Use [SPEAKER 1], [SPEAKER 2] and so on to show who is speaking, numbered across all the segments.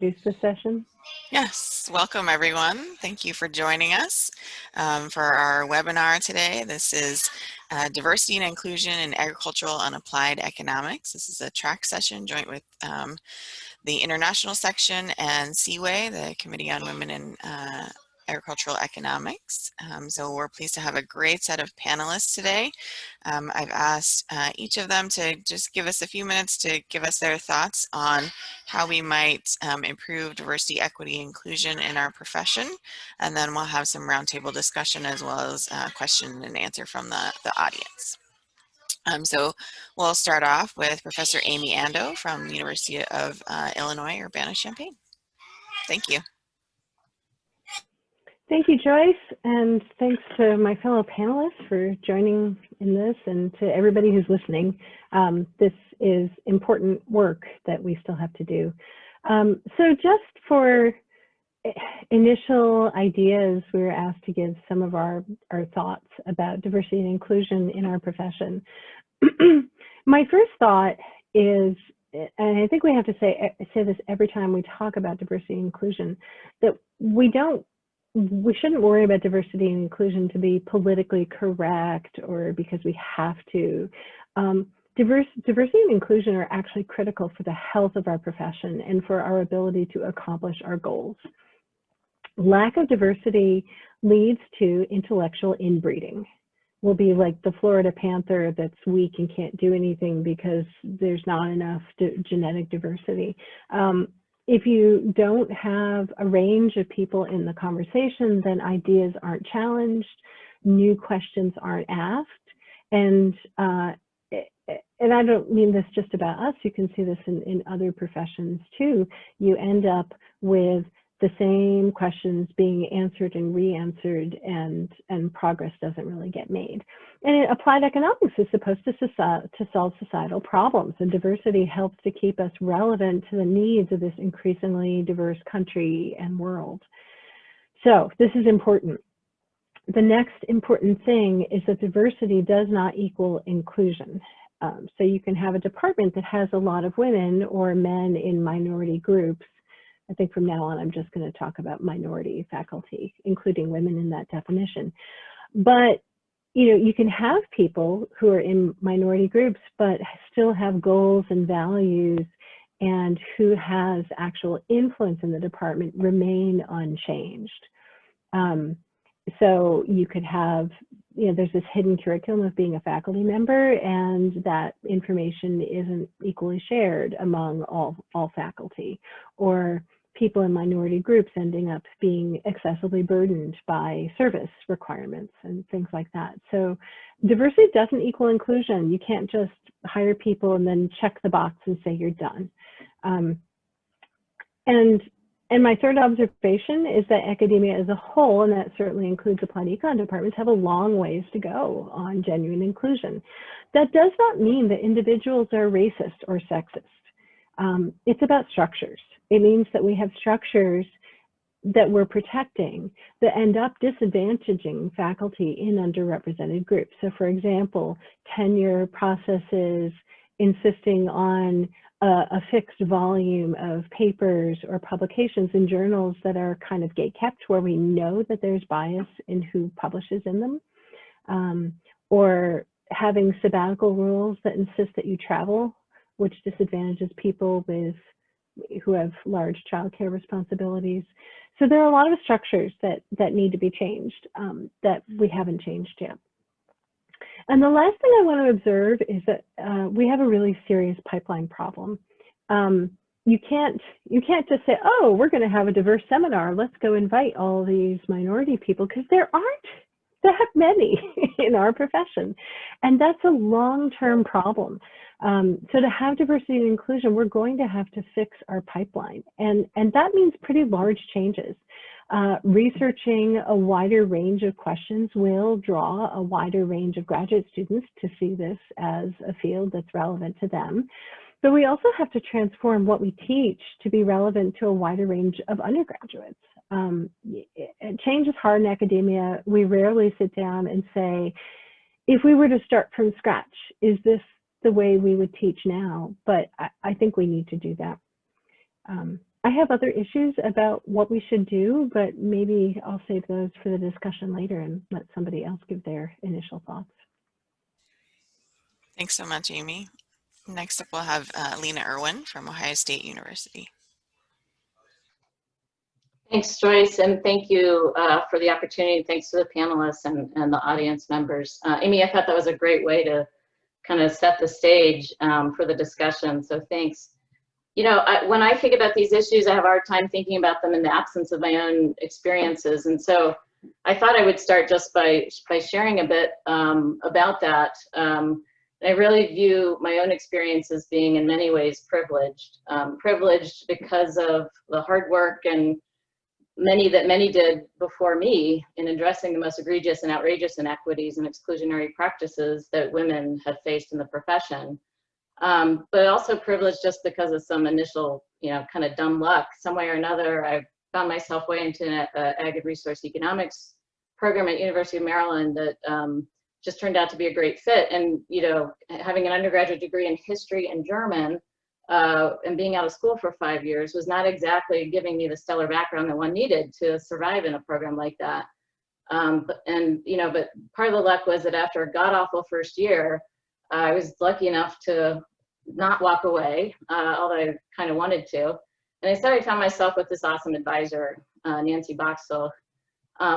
[SPEAKER 1] introduce the session?
[SPEAKER 2] Yes, welcome everyone. Thank you for joining us for our webinar today. This is Diversity and Inclusion in Agricultural and Applied Economics. This is a track session joint with the International Section and CWAE, the Committee on Women in Agricultural Economics. So we're pleased to have a great set of panelists today. I've asked each of them to just give us a few minutes to give us their thoughts on how we might improve diversity, equity, inclusion in our profession. And then we'll have some roundtable discussion as well as question and answer from the audience. So we'll start off with Professor Amy Ando from the University of Illinois, Urbana-Champaign. Thank you.
[SPEAKER 1] Thank you, Joyce, and thanks to my fellow panelists for joining in this, and to everybody who's listening. This is important work that we still have to do. So just for initial ideas, we were asked to give some of our thoughts about diversity and inclusion in our profession. My first thought is, and I think we have to say this every time we talk about diversity and inclusion, that we shouldn't worry about diversity and inclusion to be politically correct or because we have to. Diversity and inclusion are actually critical for the health of our profession and for our ability to accomplish our goals. Lack of diversity leads to intellectual inbreeding. We'll be like the Florida panther that's weak and can't do anything because there's not enough genetic diversity. If you don't have a range of people in the conversation, then ideas aren't challenged, new questions aren't asked, and I don't mean this just about us, you can see this in other professions too. You end up with the same questions being answered and re-answered, and progress doesn't really get made. And applied economics is supposed to solve societal problems, and diversity helps to keep us relevant to the needs of this increasingly diverse country and world. So this is important. The next important thing is that diversity does not equal inclusion. So you can have a department that has a lot of women or men in minority groups. I think from now on, I'm just going to talk about minority faculty, including women in that definition. But, you know, you can have people who are in minority groups, but still have goals and values, and who has actual influence in the department remain unchanged. So you could have, you know, there's this hidden curriculum of being a faculty member, and that information isn't equally shared among all faculty, or people in minority groups ending up being excessively burdened by service requirements and things like that. So diversity doesn't equal inclusion. You can't just hire people and then check the box and say you're done. And my third observation is that academia as a whole, and that certainly includes applied econ departments, have a long ways to go on genuine inclusion. That does not mean that individuals are racist or sexist. It's about structures. It means that we have structures that we're protecting that end up disadvantaging faculty in underrepresented groups. So for example, tenure processes, insisting on a fixed volume of papers or publications in journals that are kind of gatekept, where we know that there's bias in who publishes in them, or having sabbatical rules that insist that you travel, which disadvantages people who have large childcare responsibilities. So there are a lot of structures that need to be changed that we haven't changed yet. And the last thing I want to observe is that we have a really serious pipeline problem. You can't just say, oh, we're going to have a diverse seminar, let's go invite all these minority people, because there aren't that many in our profession. And that's a long-term problem. So to have diversity and inclusion, we're going to have to fix our pipeline. And that means pretty large changes. Researching a wider range of questions will draw a wider range of graduate students to see this as a field that's relevant to them. But we also have to transform what we teach to be relevant to a wider range of undergraduates. Change is hard in academia. We rarely sit down and say, if we were to start from scratch, is this the way we would teach now? But I think we need to do that. I have other issues about what we should do, but maybe I'll save those for the discussion later and let somebody else give their initial thoughts.
[SPEAKER 2] Thanks so much, Amy. Next up, we'll have Lena Irwin from Ohio State University.
[SPEAKER 3] Thanks, Joyce, and thank you for the opportunity. Thanks to the panelists and the audience members. Amy, I thought that was a great way to kind of set the stage for the discussion, so thanks. You know, when I think about these issues, I have a hard time thinking about them in the absence of my own experiences, and so I thought I would start just by sharing a bit about that. I really view my own experience as being in many ways privileged. Privileged because of the hard work and many did before me in addressing the most egregious and outrageous inequities and exclusionary practices that women have faced in the profession. But also privileged just because of some initial, you know, kind of dumb luck. Some way or another, I found myself way into an ag and resource economics program at University of Maryland that just turned out to be a great fit. And, you know, having an undergraduate degree in history and German and being out of school for 5 years was not exactly giving me the stellar background that one needed to survive in a program like that. But part of the luck was that after a god-awful first year, I was lucky enough to not walk away, although I kind of wanted to. And instead I found myself with this awesome advisor, Nancy Boxall,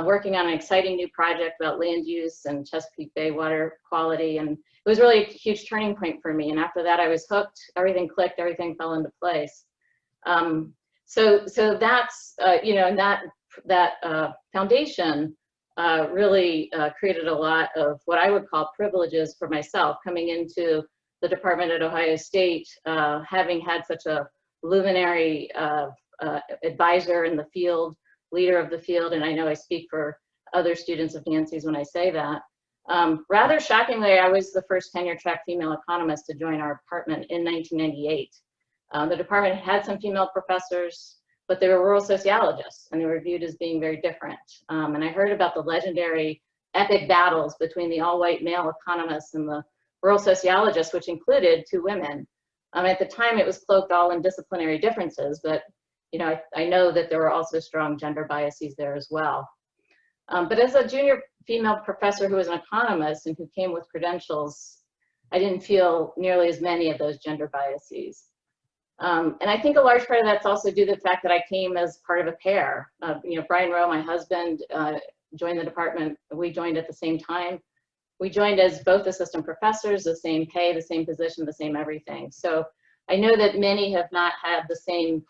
[SPEAKER 3] working on an exciting new project about land use and Chesapeake Bay water quality. And it was really a huge turning point for me. And after that, I was hooked, everything clicked, everything fell into place. So that's, you know, and that foundation really created a lot of what I would call privileges for myself coming into the department at Ohio State, having had such a luminary advisor in the field, leader of the field, and I know I speak for other students of Nancy's when I say that. Rather shockingly, I was the first tenure-track female economist to join our department in 1998. The department had some female professors, but they were rural sociologists, and they were viewed as being very different. And I heard about the legendary epic battles between the all-white male economists and the rural sociologists, which included 2 women. At the time, it was cloaked all in disciplinary differences, but you know, I know that there were also strong gender biases there as well. But as a junior female professor who was an economist and who came with credentials, I didn't feel nearly as many of those gender biases. And I think a large part of that's also due to the fact that I came as part of a pair. You know, Brian Rowe, my husband, joined the department. We joined at the same time. We joined as both assistant professors, the same pay, the same position, the same everything. So I know that many have not had the same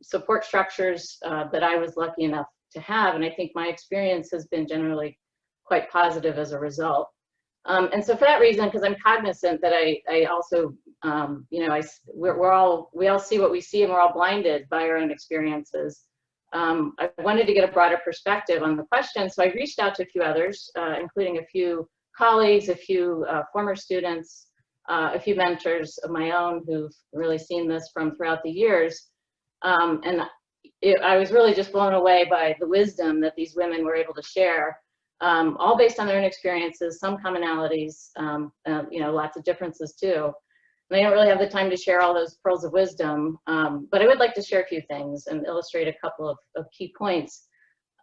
[SPEAKER 3] support structures that I was lucky enough to have. And I think my experience has been generally quite positive as a result. And so for that reason, because I'm cognizant that I also, you know, we all see what we see and we're all blinded by our own experiences. I wanted to get a broader perspective on the question. So I reached out to a few others, including a few colleagues, a few former students, a few mentors of my own who've really seen this from throughout the years. I was really just blown away by the wisdom that these women were able to share, all based on their own experiences, some commonalities, you know, lots of differences too. And I don't really have the time to share all those pearls of wisdom, but I would like to share a few things and illustrate a couple of key points.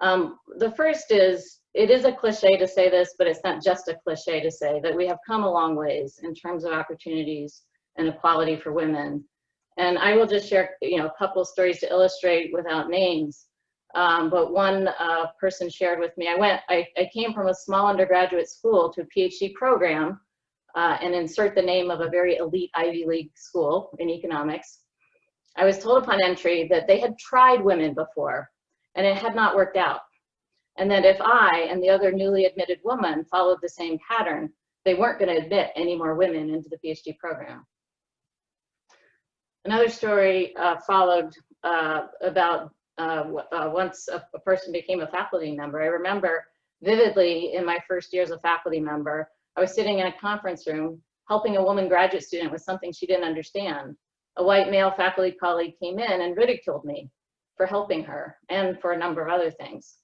[SPEAKER 3] The first is, it is a cliche to say this, but it's not just a cliche to say that we have come a long ways in terms of opportunities and equality for women. And I will just share, you know, a couple of stories to illustrate without names. But one person shared with me, I came from a small undergraduate school to a PhD program, and insert the name of a very elite Ivy League school in economics. I was told upon entry that they had tried women before and it had not worked out. And that if I and the other newly admitted woman followed the same pattern, they weren't going to admit any more women into the PhD program. Another story followed about once a person became a faculty member. I remember vividly in my first year as a faculty member, I was sitting in a conference room helping a woman graduate student with something she didn't understand. A white male faculty colleague came in and ridiculed me for helping her and for a number of other things.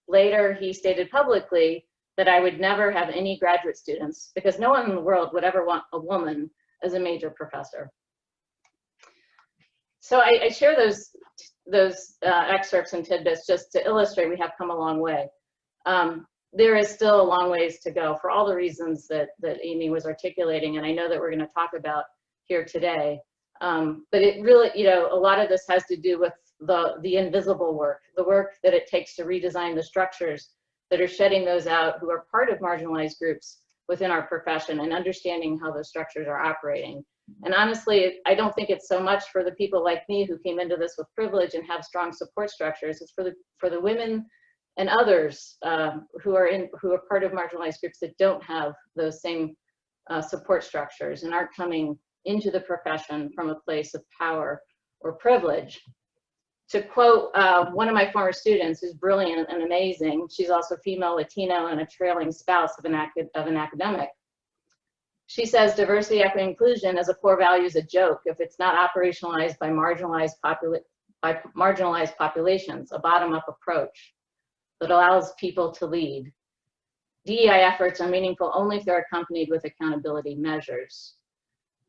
[SPEAKER 3] Later, he stated publicly that I would never have any graduate students because no one in the world would ever want a woman as a major professor. So I share those excerpts and tidbits just to illustrate we have come a long way. There is still a long ways to go for all the reasons that Amy was articulating, and I know that we're going to talk about here today. But it really, you know, a lot of this has to do with the invisible work, the work that it takes to redesign the structures that are shutting those out who are part of marginalized groups within our profession and understanding how those structures are operating. And honestly, I don't think it's so much for the people like me who came into this with privilege and have strong support structures. It's for the women and others who are part of marginalized groups that don't have those same support structures and aren't coming into the profession from a place of power or privilege. To quote one of my former students, who's brilliant and amazing, she's also female, Latino, and a trailing spouse of an academic. She says, diversity, equity, inclusion as a core value is a joke if it's not operationalized by marginalized populations, a bottom-up approach that allows people to lead. DEI efforts are meaningful only if they're accompanied with accountability measures.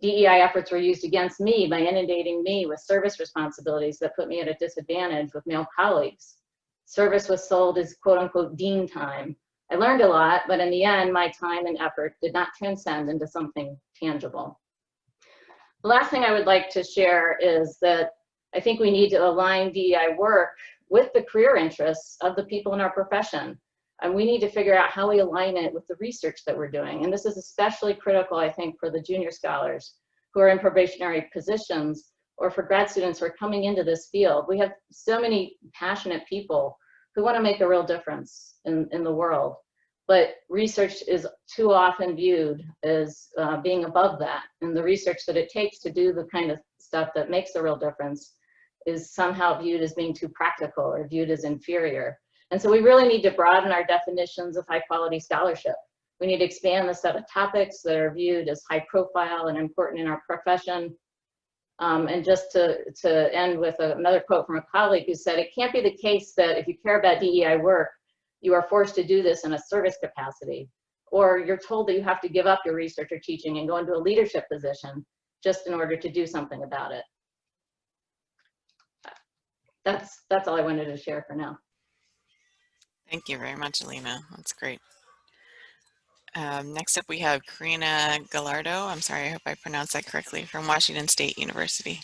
[SPEAKER 3] DEI efforts were used against me by inundating me with service responsibilities that put me at a disadvantage with male colleagues. Service was sold as quote unquote dean time. I learned a lot, but in the end, my time and effort did not transcend into something tangible. The last thing I would like to share is that I think we need to align DEI work with the career interests of the people in our profession. And we need to figure out how we align it with the research that we're doing. And this is especially critical, I think, for the junior scholars who are in probationary positions or for grad students who are coming into this field. We have so many passionate people who want to make a real difference in the world. But research is too often viewed as being above that. And the research that it takes to do the kind of stuff that makes a real difference is somehow viewed as being too practical or viewed as inferior. And so we really need to broaden our definitions of high quality scholarship. We need to expand the set of topics that are viewed as high profile and important in our profession. And just to end with another quote from a colleague who said, it can't be the case that if you care about DEI work, you are forced to do this in a service capacity, or you're told that you have to give up your research or teaching and go into a leadership position just in order to do something about it. That's all I wanted to share for now.
[SPEAKER 2] Thank you very much, Lena. That's great. Next up, we have Karina Gallardo. I'm sorry, I hope I pronounced that correctly, from Washington State University.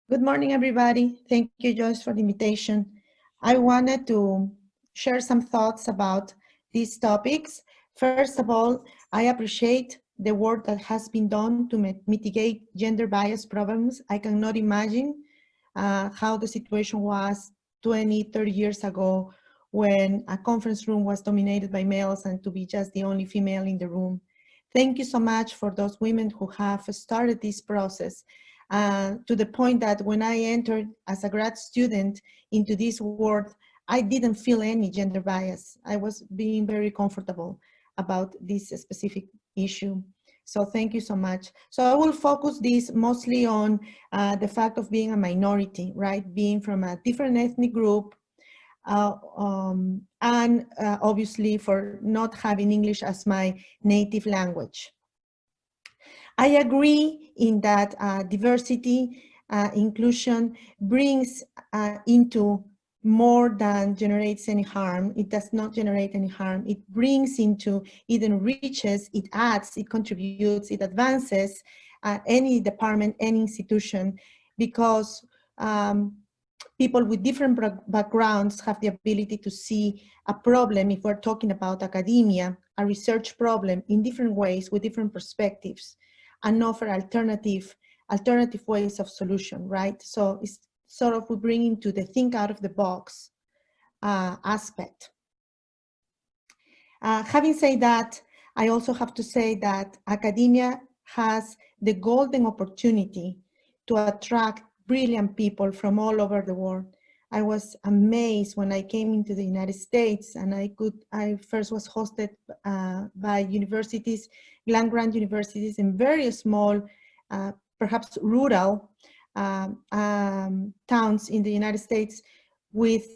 [SPEAKER 4] Good morning, everybody. Thank you, Joyce, for the invitation. I wanted to share some thoughts about these topics. First of all, I appreciate the work that has been done to mitigate gender bias problems. I cannot imagine how the situation was 20, 30 years ago when a conference room was dominated by males and to be just the only female in the room. Thank you so much for those women who have started this process to the point that when I entered as a grad student into this world, I didn't feel any gender bias. I was being very comfortable about this specific issue. So thank you so much. So I will focus this mostly on the fact of being a minority, right? Being from a different ethnic group, and obviously for not having English as my native language. I agree in that diversity, inclusion brings into more than generates any harm. It does not generate any harm. It brings into, it enriches, it adds, it contributes, it advances any department, any institution, because people with different backgrounds have the ability to see a problem, if we're talking about academia, a research problem in different ways with different perspectives, and offer alternative ways of solution, right? So it's sort of we bring into the think out of the box aspect. Having said that, I also have to say that academia has the golden opportunity to attract brilliant people from all over the world. I was amazed when I came into the United States, and I first was hosted by universities, land-grant universities in very small, perhaps rural towns in the United States with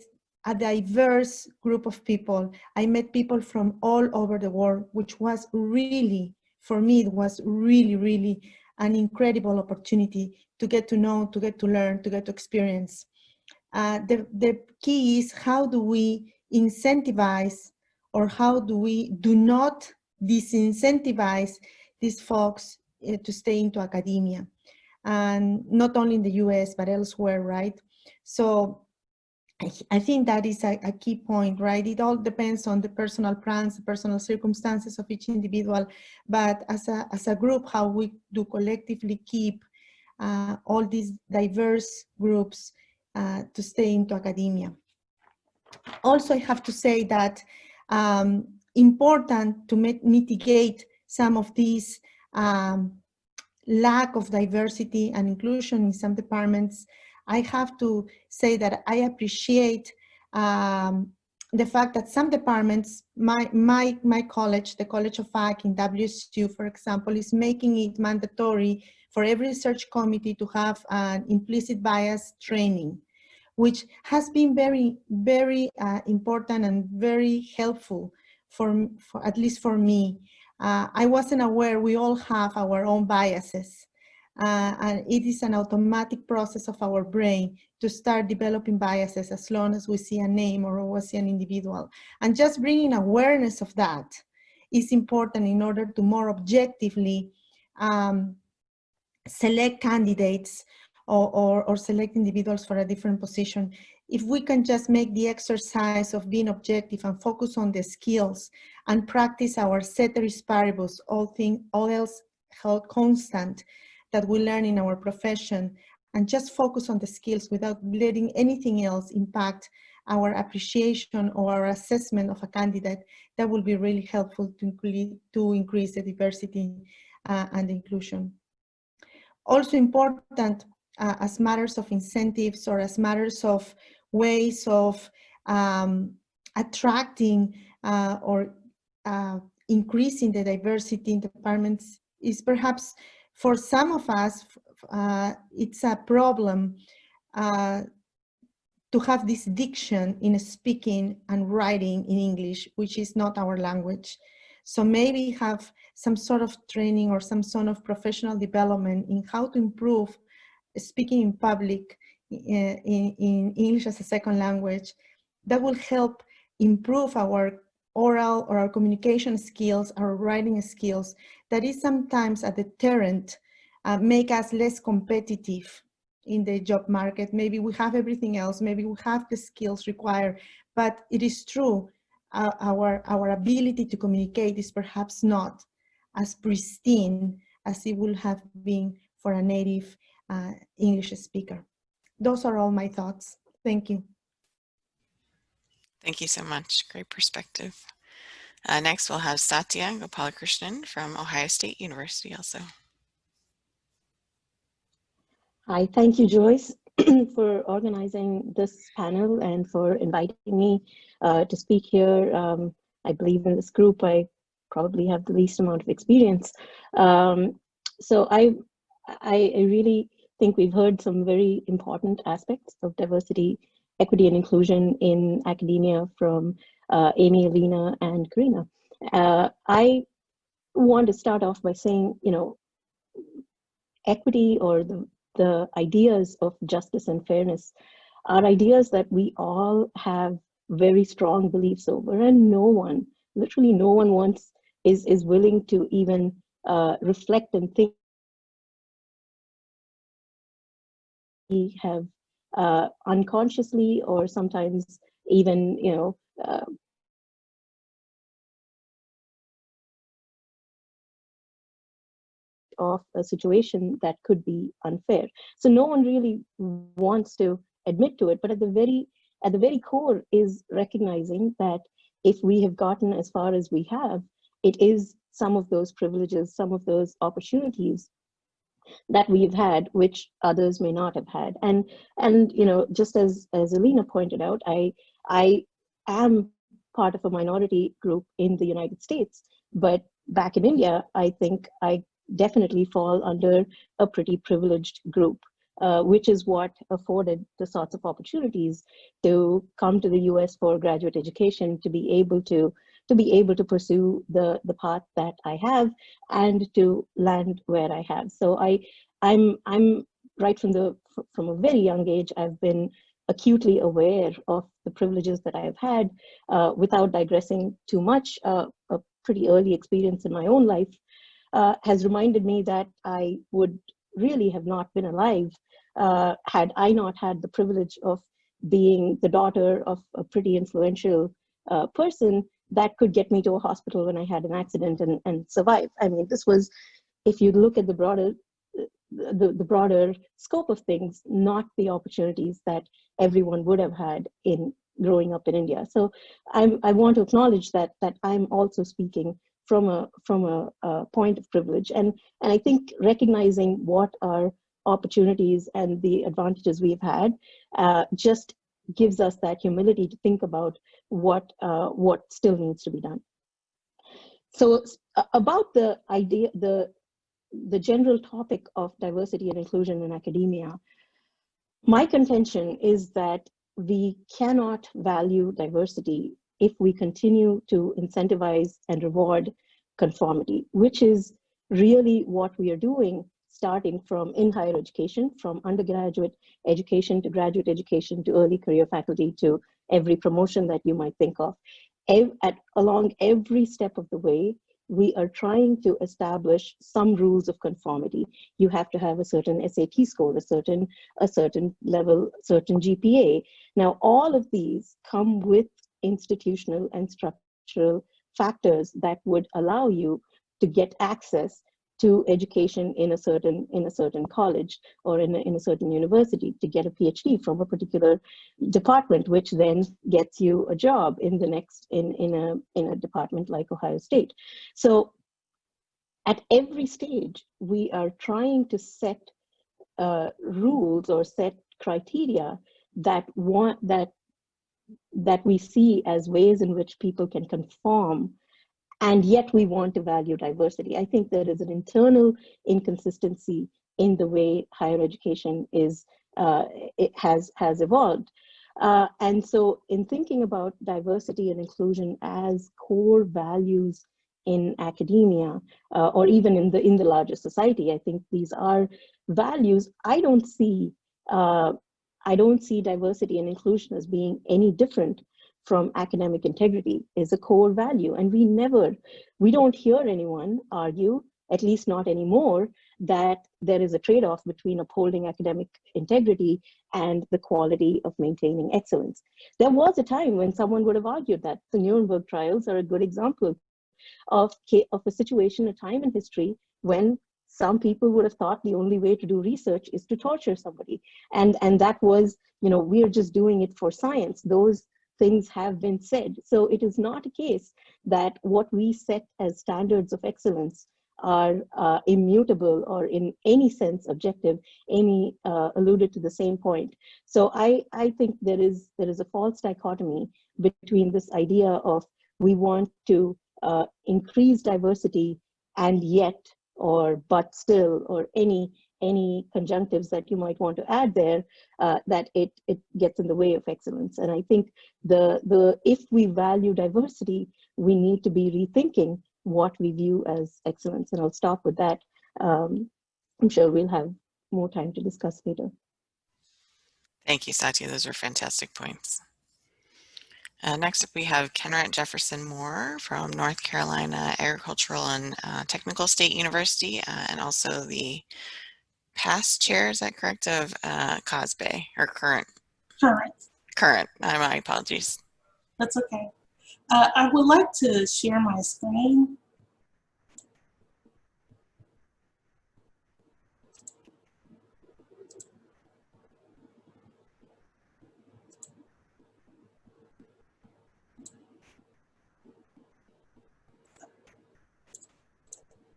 [SPEAKER 4] a diverse group of people. I met people from all over the world, which was really, for me, it was really, really an incredible opportunity to get to know, to get to learn, to get to experience. The key is how do we incentivize, or how do we do not disincentivize these folks to stay into academia, and not only in the US but elsewhere, right? So I think that is a key point, right? It all depends on the personal plans, the personal circumstances of each individual, but as a group, how we do collectively keep all these diverse groups to stay into academia. Also, I have to say that important to mitigate some of these lack of diversity and inclusion in some departments, I have to say that I appreciate the fact that some departments, my college, the College of Ag in WSU, for example, is making it mandatory for every research committee to have an implicit bias training, which has been very, very important and very helpful for at least for me. I wasn't aware we all have our own biases, and it is an automatic process of our brain to start developing biases as long as we see a name or we see an individual. And just bringing awareness of that is important in order to more objectively select candidates or select individuals for a different position. If we can just make the exercise of being objective and focus on the skills and practice our ceteris paribus, all else held constant, that we learn in our profession, and just focus on the skills without letting anything else impact our appreciation or our assessment of a candidate, that will be really helpful to increase the diversity and inclusion. Also important as matters of incentives or as matters of ways of attracting or increasing the diversity in departments is perhaps for some of us, it's a problem to have this diction in speaking and writing in English, which is not our language. So maybe have some sort of training or some sort of professional development in how to improve speaking in public in English as a second language. That will help improve our oral or our communication skills, our writing skills. That is sometimes a deterrent, make us less competitive in the job market. Maybe we have everything else, maybe we have the skills required, but it is true, our ability to communicate is perhaps not as pristine as it would have been for a native English speaker. Those are all my thoughts. Thank you.
[SPEAKER 2] Thank you so much. Great perspective. Next, we'll have Satya Angopal Krishnan from Ohio State University also.
[SPEAKER 5] Hi, thank you, Joyce, for organizing this panel and for inviting me to speak here. I believe in this group, I probably have the least amount of experience. So I really think we've heard some very important aspects of diversity, equity, and inclusion in academia from Amy, Lena, and Karina. I want to start off by saying, you know, equity or the ideas of justice and fairness are ideas that we all have very strong beliefs over, and no one, literally no one is willing to even reflect and think. We have unconsciously or sometimes even, you know, of a situation that could be unfair. So no one really wants to admit to it, but at the very core is recognizing that if we have gotten as far as we have, it is some of those privileges, some of those opportunities that we've had, which others may not have had. And you know, just as Lena pointed out, I am part of a minority group in the United States, but back in India, I think I definitely fall under a pretty privileged group, which is what afforded the sorts of opportunities to come to the US for graduate education, to be able to pursue the path that I have and to land where I have. So I'm right from a very young age, I've been acutely aware of the privileges that I have had. Without digressing too much, a pretty early experience in my own life has reminded me that I would really have not been alive had I not had the privilege of being the daughter of a pretty influential person that could get me to a hospital when I had an accident and survive. I mean, this was, if you look at the broader scope of things, not the opportunities that everyone would have had in growing up in India. So I want to acknowledge that I'm also speaking from a point of privilege, and I think recognizing what our opportunities and the advantages we've had just gives us that humility to think about what still needs to be done. So about the idea, the general topic of diversity and inclusion in academia, my contention is that we cannot value diversity if we continue to incentivize and reward conformity, which is really what we are doing, starting from in higher education, from undergraduate education to graduate education to early career faculty to every promotion that you might think of. Along every step of the way, we are trying to establish some rules of conformity. You have to have a certain SAT score, a certain level, certain GPA. Now, all of these come with institutional and structural factors that would allow you to get access to education in a certain college or in a certain university, to get a PhD from a particular department, which then gets you a job in the next in a department like Ohio State. So at every stage, we are trying to set rules or set criteria that we see as ways in which people can conform, and yet we want to value diversity. I think there is an internal inconsistency in the way higher education has evolved. And so in thinking about diversity and inclusion as core values in academia, or even in the larger society, I think these are values. I don't see diversity and inclusion as being any different from academic integrity. Is a core value. And we don't hear anyone argue, at least not anymore, that there is a trade-off between upholding academic integrity and the quality of maintaining excellence. There was a time when someone would have argued that. The Nuremberg trials are a good example of a situation, a time in history when some people would have thought the only way to do research is to torture somebody. And that was, we're just doing it for science. Those things have been said. So it is not a case that what we set as standards of excellence are immutable or in any sense objective. Amy alluded to the same point. So I think there is a false dichotomy between this idea of we want to increase diversity and yet, but still, or any conjunctives that you might want to add there, that it gets in the way of excellence. And I think if we value diversity, we need to be rethinking what we view as excellence. And I'll stop with that. I'm sure we'll have more time to discuss later.
[SPEAKER 2] Thank you, Satya. Those are fantastic points. Next up, we have Kenrat Jefferson Moore from North Carolina Agricultural and Technical State University, and also the past chair, is that correct, of COSBE, or current? Current, my apologies.
[SPEAKER 6] That's okay. I would like to share my screen.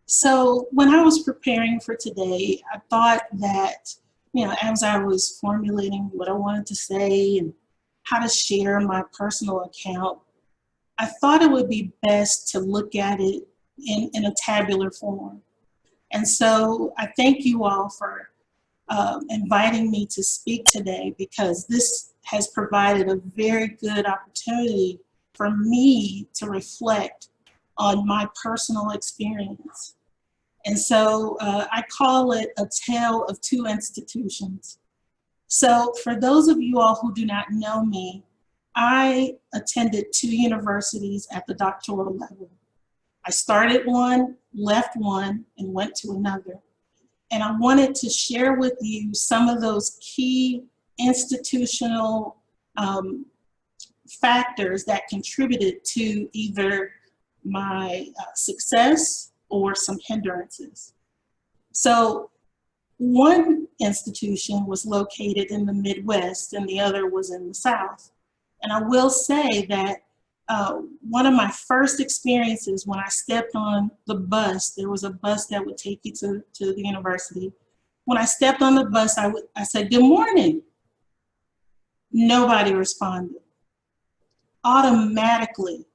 [SPEAKER 6] So when I was preparing for today, I thought that, as I was formulating what I wanted to say and how to share my personal account, I thought it would be best to look at it in a tabular form. And so I thank you all for inviting me to speak today, because this has provided a very good opportunity for me to reflect on my personal experience. And so I call it a tale of two institutions. So for those of you all who do not know me, I attended 2 universities at the doctoral level. I started one, left one, and went to another. And I wanted to share with you some of those key institutional factors that contributed to either my success or some hindrances. So one institution was located in the Midwest and the other was in the South. And I will say that one of my first experiences when I stepped on the bus, there was a bus that would take you to the university. When I stepped on the bus, I said, "Good morning." Nobody responded. Automatically,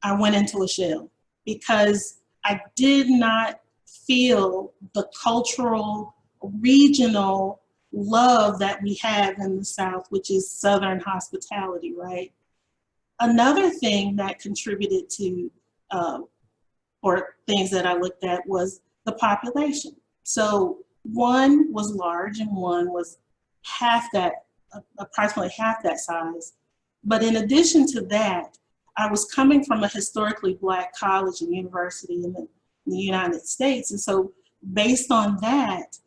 [SPEAKER 6] I went into a shell because I did not feel the cultural, regional love that we have in the South, which is Southern hospitality, right? Another thing that contributed to, or things that I looked at, was the population. So one was large and one was approximately half that size. But in addition to that, I was coming from a historically Black college and university in the United States. And so based on that,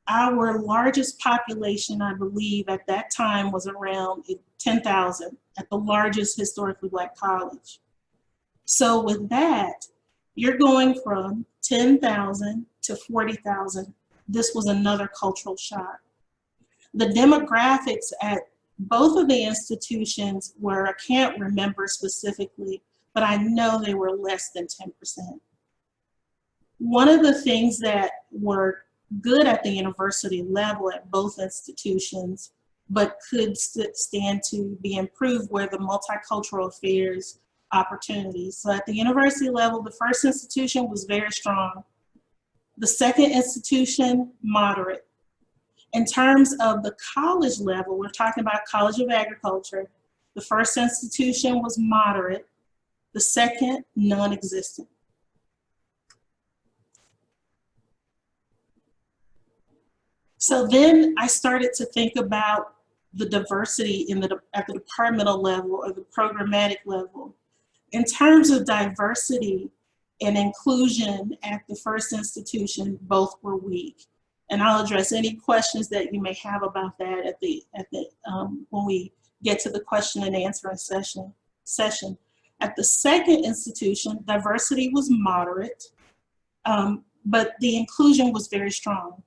[SPEAKER 6] our largest population, I believe at that time, was around 10,000 at the largest historically Black college. So with that, you're going from 10,000 to 40,000. This was another cultural shock. The demographics at both of the institutions were, I can't remember specifically, but I know they were less than 10%. One of the things that were good at the university level at both institutions, but could stand to be improved, were the multicultural affairs opportunities. So at the university level, the first institution was very strong. The second institution, moderate. In terms of the college level, we're talking about College of Agriculture. The first institution was moderate. The second, non-existent. So then I started to think about the diversity at the departmental level or the programmatic level. In terms of diversity and inclusion at the first institution, both were weak. And I'll address any questions that you may have about that when we get to the question and answer session. At the second institution, diversity was moderate, but the inclusion was very strong.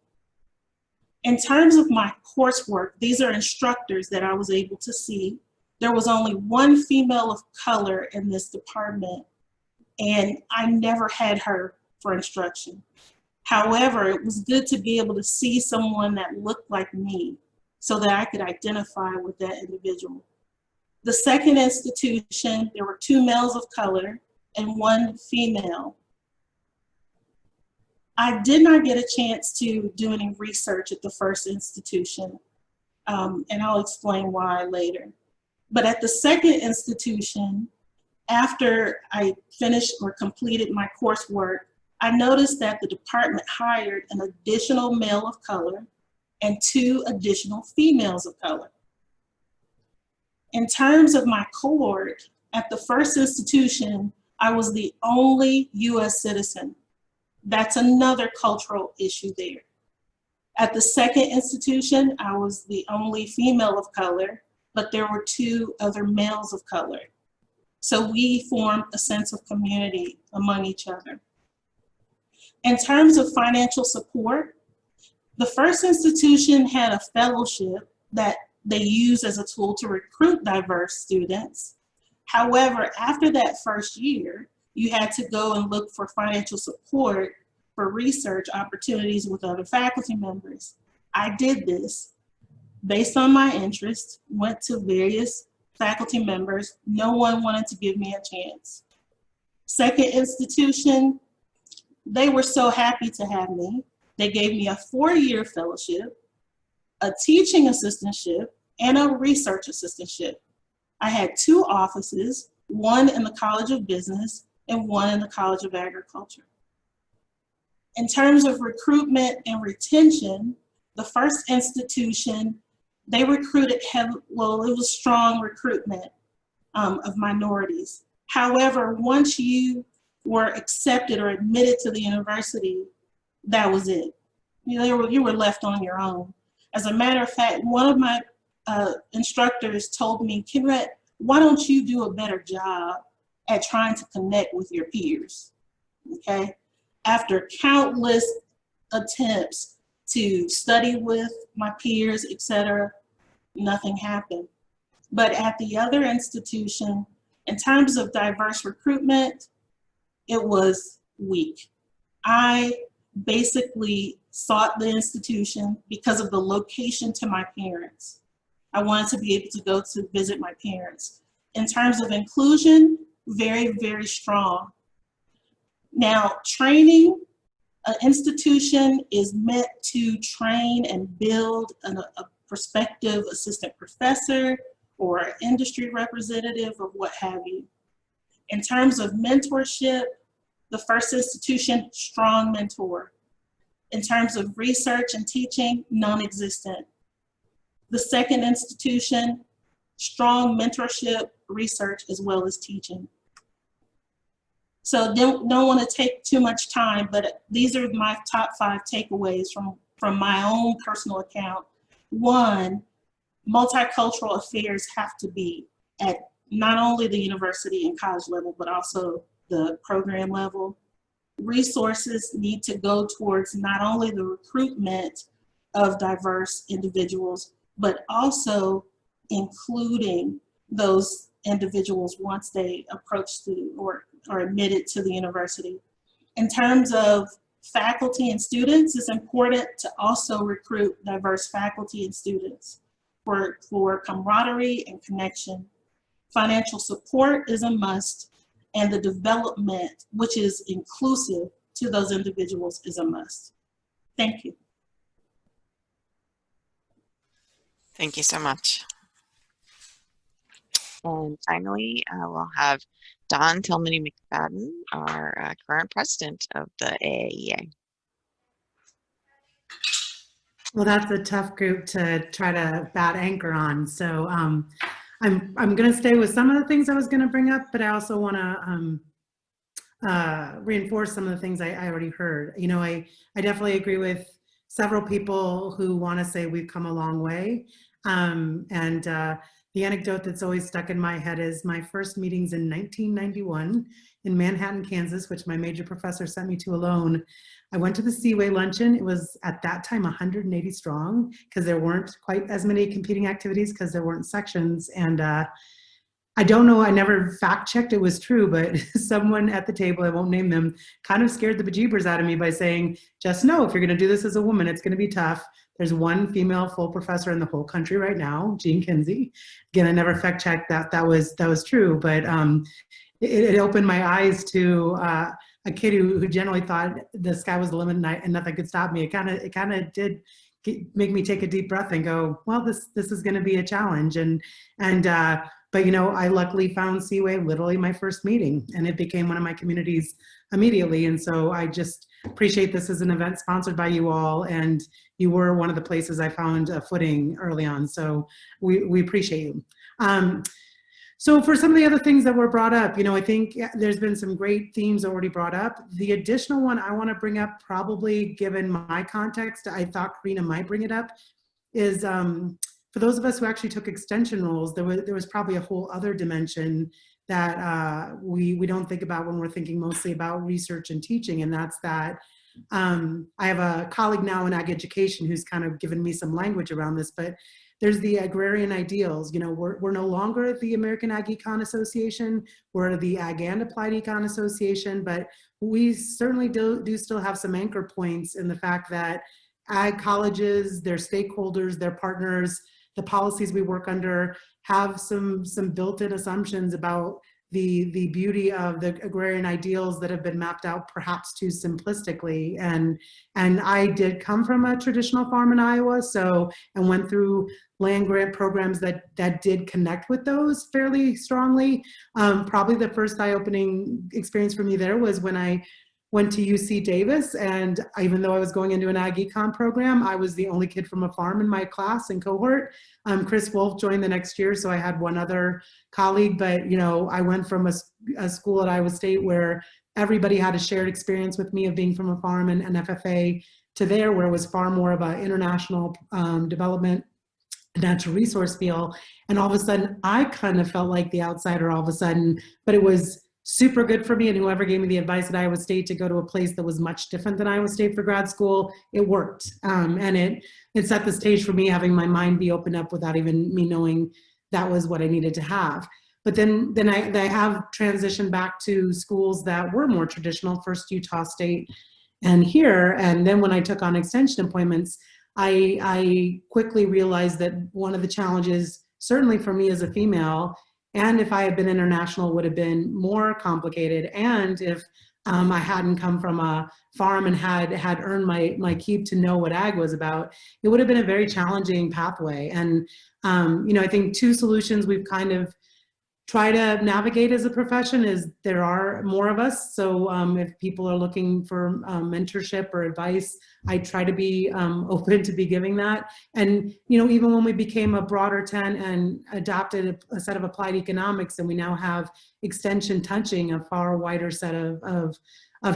[SPEAKER 6] In terms of my coursework, these are instructors that I was able to see. There was only one female of color in this department, and I never had her for instruction. However, it was good to be able to see someone that looked like me so that I could identify with that individual. The second institution, there were 2 males of color and 1 female. I did not get a chance to do any research at the first institution, and I'll explain why later. But at the second institution, after I finished or completed my coursework, I noticed that the department hired an additional male of color and 2 additional females of color. In terms of my cohort, at the first institution, I was the only US citizen. That's another cultural issue there. At the second institution, I was the only female of color, but there were 2 other males of color. So we formed a sense of community among each other. In terms of financial support, the first institution had a fellowship that they used as a tool to recruit diverse students. However, after that first year, you had to go and look for financial support for research opportunities with other faculty members. I did this based on my interest, went to various faculty members. No one wanted to give me a chance. Second institution, they were so happy to have me. They gave me a 4-year fellowship, a teaching assistantship, and a research assistantship. I had 2 offices, one in the College of Business and one in the College of Agriculture. In terms of recruitment and retention, the first institution, they recruited well, it was strong recruitment of minorities. However, once you were accepted or admitted to the university, that was it. You were left on your own. As a matter of fact, one of my instructors told me, Kinrette, why don't you do a better job at trying to connect with your peers, okay? After countless attempts to study with my peers, etc., nothing happened. But at the other institution, in terms of diverse recruitment, it was weak. I basically sought the institution because of the location to my parents. I wanted to be able to go to visit my parents. In terms of inclusion, very, very strong. Now, training, an institution is meant to train and build a prospective assistant professor or industry representative or what have you. In terms of mentorship, the first institution, strong mentor. In terms of research and teaching, non-existent. The second institution, strong mentorship, research, as well as teaching. So don't want to take too much time, but these are my top 5 takeaways from my own personal account. 1, multicultural affairs have to be at not only the university and college level, but also the program level. Resources need to go towards not only the recruitment of diverse individuals, but also including those individuals once they approach or are admitted to the university. In terms of faculty and students, it's important to also recruit diverse faculty and students for camaraderie and connection. Financial support is a must, and the development, which is inclusive to those individuals, is a must. Thank you.
[SPEAKER 2] Thank you so much. And finally, we'll have Dawn Tillmany-McFadden, our current president of the AAEA.
[SPEAKER 7] Well, that's a tough group to try to bat anchor on. So I'm going to stay with some of the things I was going to bring up, but I also want to reinforce some of the things I already heard. You know, I definitely agree with several people who want to say we've come a long way. The anecdote that's always stuck in my head is my first meetings in 1991 in Manhattan, Kansas, which my major professor sent me to alone. I went to the CWAE luncheon. It was at that time 180 strong because there weren't quite as many competing activities because there weren't sections. And I don't know, I never fact checked it was true, but someone at the table, I won't name them, kind of scared the bejeebers out of me by saying, just know if you're going to do this as a woman, it's going to be tough. There's one female full professor in the whole country right now, Jean Kinsey. Again, I never fact checked that was true, but it opened my eyes to a kid who generally thought the sky was the limit and nothing could stop me. It kind of did make me take a deep breath and go, well, this is going to be a challenge. But you know, I luckily found CWAE literally my first meeting, and it became one of my communities immediately. And so I just appreciate this as an event sponsored by you all, and you were one of the places I found a footing early on. So we appreciate you. So for some of the other things that were brought up, you know, I think there's been some great themes already brought up. The additional one I want to bring up, probably given my context, I thought Karina might bring it up, is for those of us who actually took extension roles, there was probably a whole other dimension that we don't think about when we're thinking mostly about research and teaching, and that's that I have a colleague now in ag education who's kind of given me some language around this, but there's the agrarian ideals. You know, we're no longer the American Ag Econ Association, we're the Ag and Applied Econ Association, but we certainly do still have some anchor points in the fact that ag colleges, their stakeholders, their partners, the policies we work under have some built-in assumptions about the beauty of the agrarian ideals that have been mapped out perhaps too simplistically. And I did come from a traditional farm in Iowa, and went through land grant programs that did connect with those fairly strongly. Probably the first eye-opening experience for me there was when I went to UC Davis, and even though I was going into an ag econ program, I was the only kid from a farm in my class and cohort. Chris Wolf joined the next year, so I had one other colleague, but you know, I went from a school at Iowa State where everybody had a shared experience with me of being from a farm and an FFA to there, where it was far more of an international development, natural resource feel. And all of a sudden, I kind of felt like the outsider all of a sudden, but it was super good for me. And whoever gave me the advice at Iowa State to go to a place that was much different than Iowa State for grad school, it worked. And it set the stage for me having my mind be opened up without even me knowing that was what I needed to have. But then I have transitioned back to schools that were more traditional, first Utah State and here. And then when I took on extension appointments, I quickly realized that one of the challenges, certainly for me as a female, and if I had been international, would have been more complicated. And if I hadn't come from a farm and had earned my keep to know what ag was about, it would have been a very challenging pathway. And you know, I think two solutions we've kind of try to navigate as a profession is there are more of us. So if people are looking for mentorship or advice, I try to be open to be giving that. And, you know, even when we became a broader 10 and adopted a set of applied economics, and we now have extension touching a far wider set of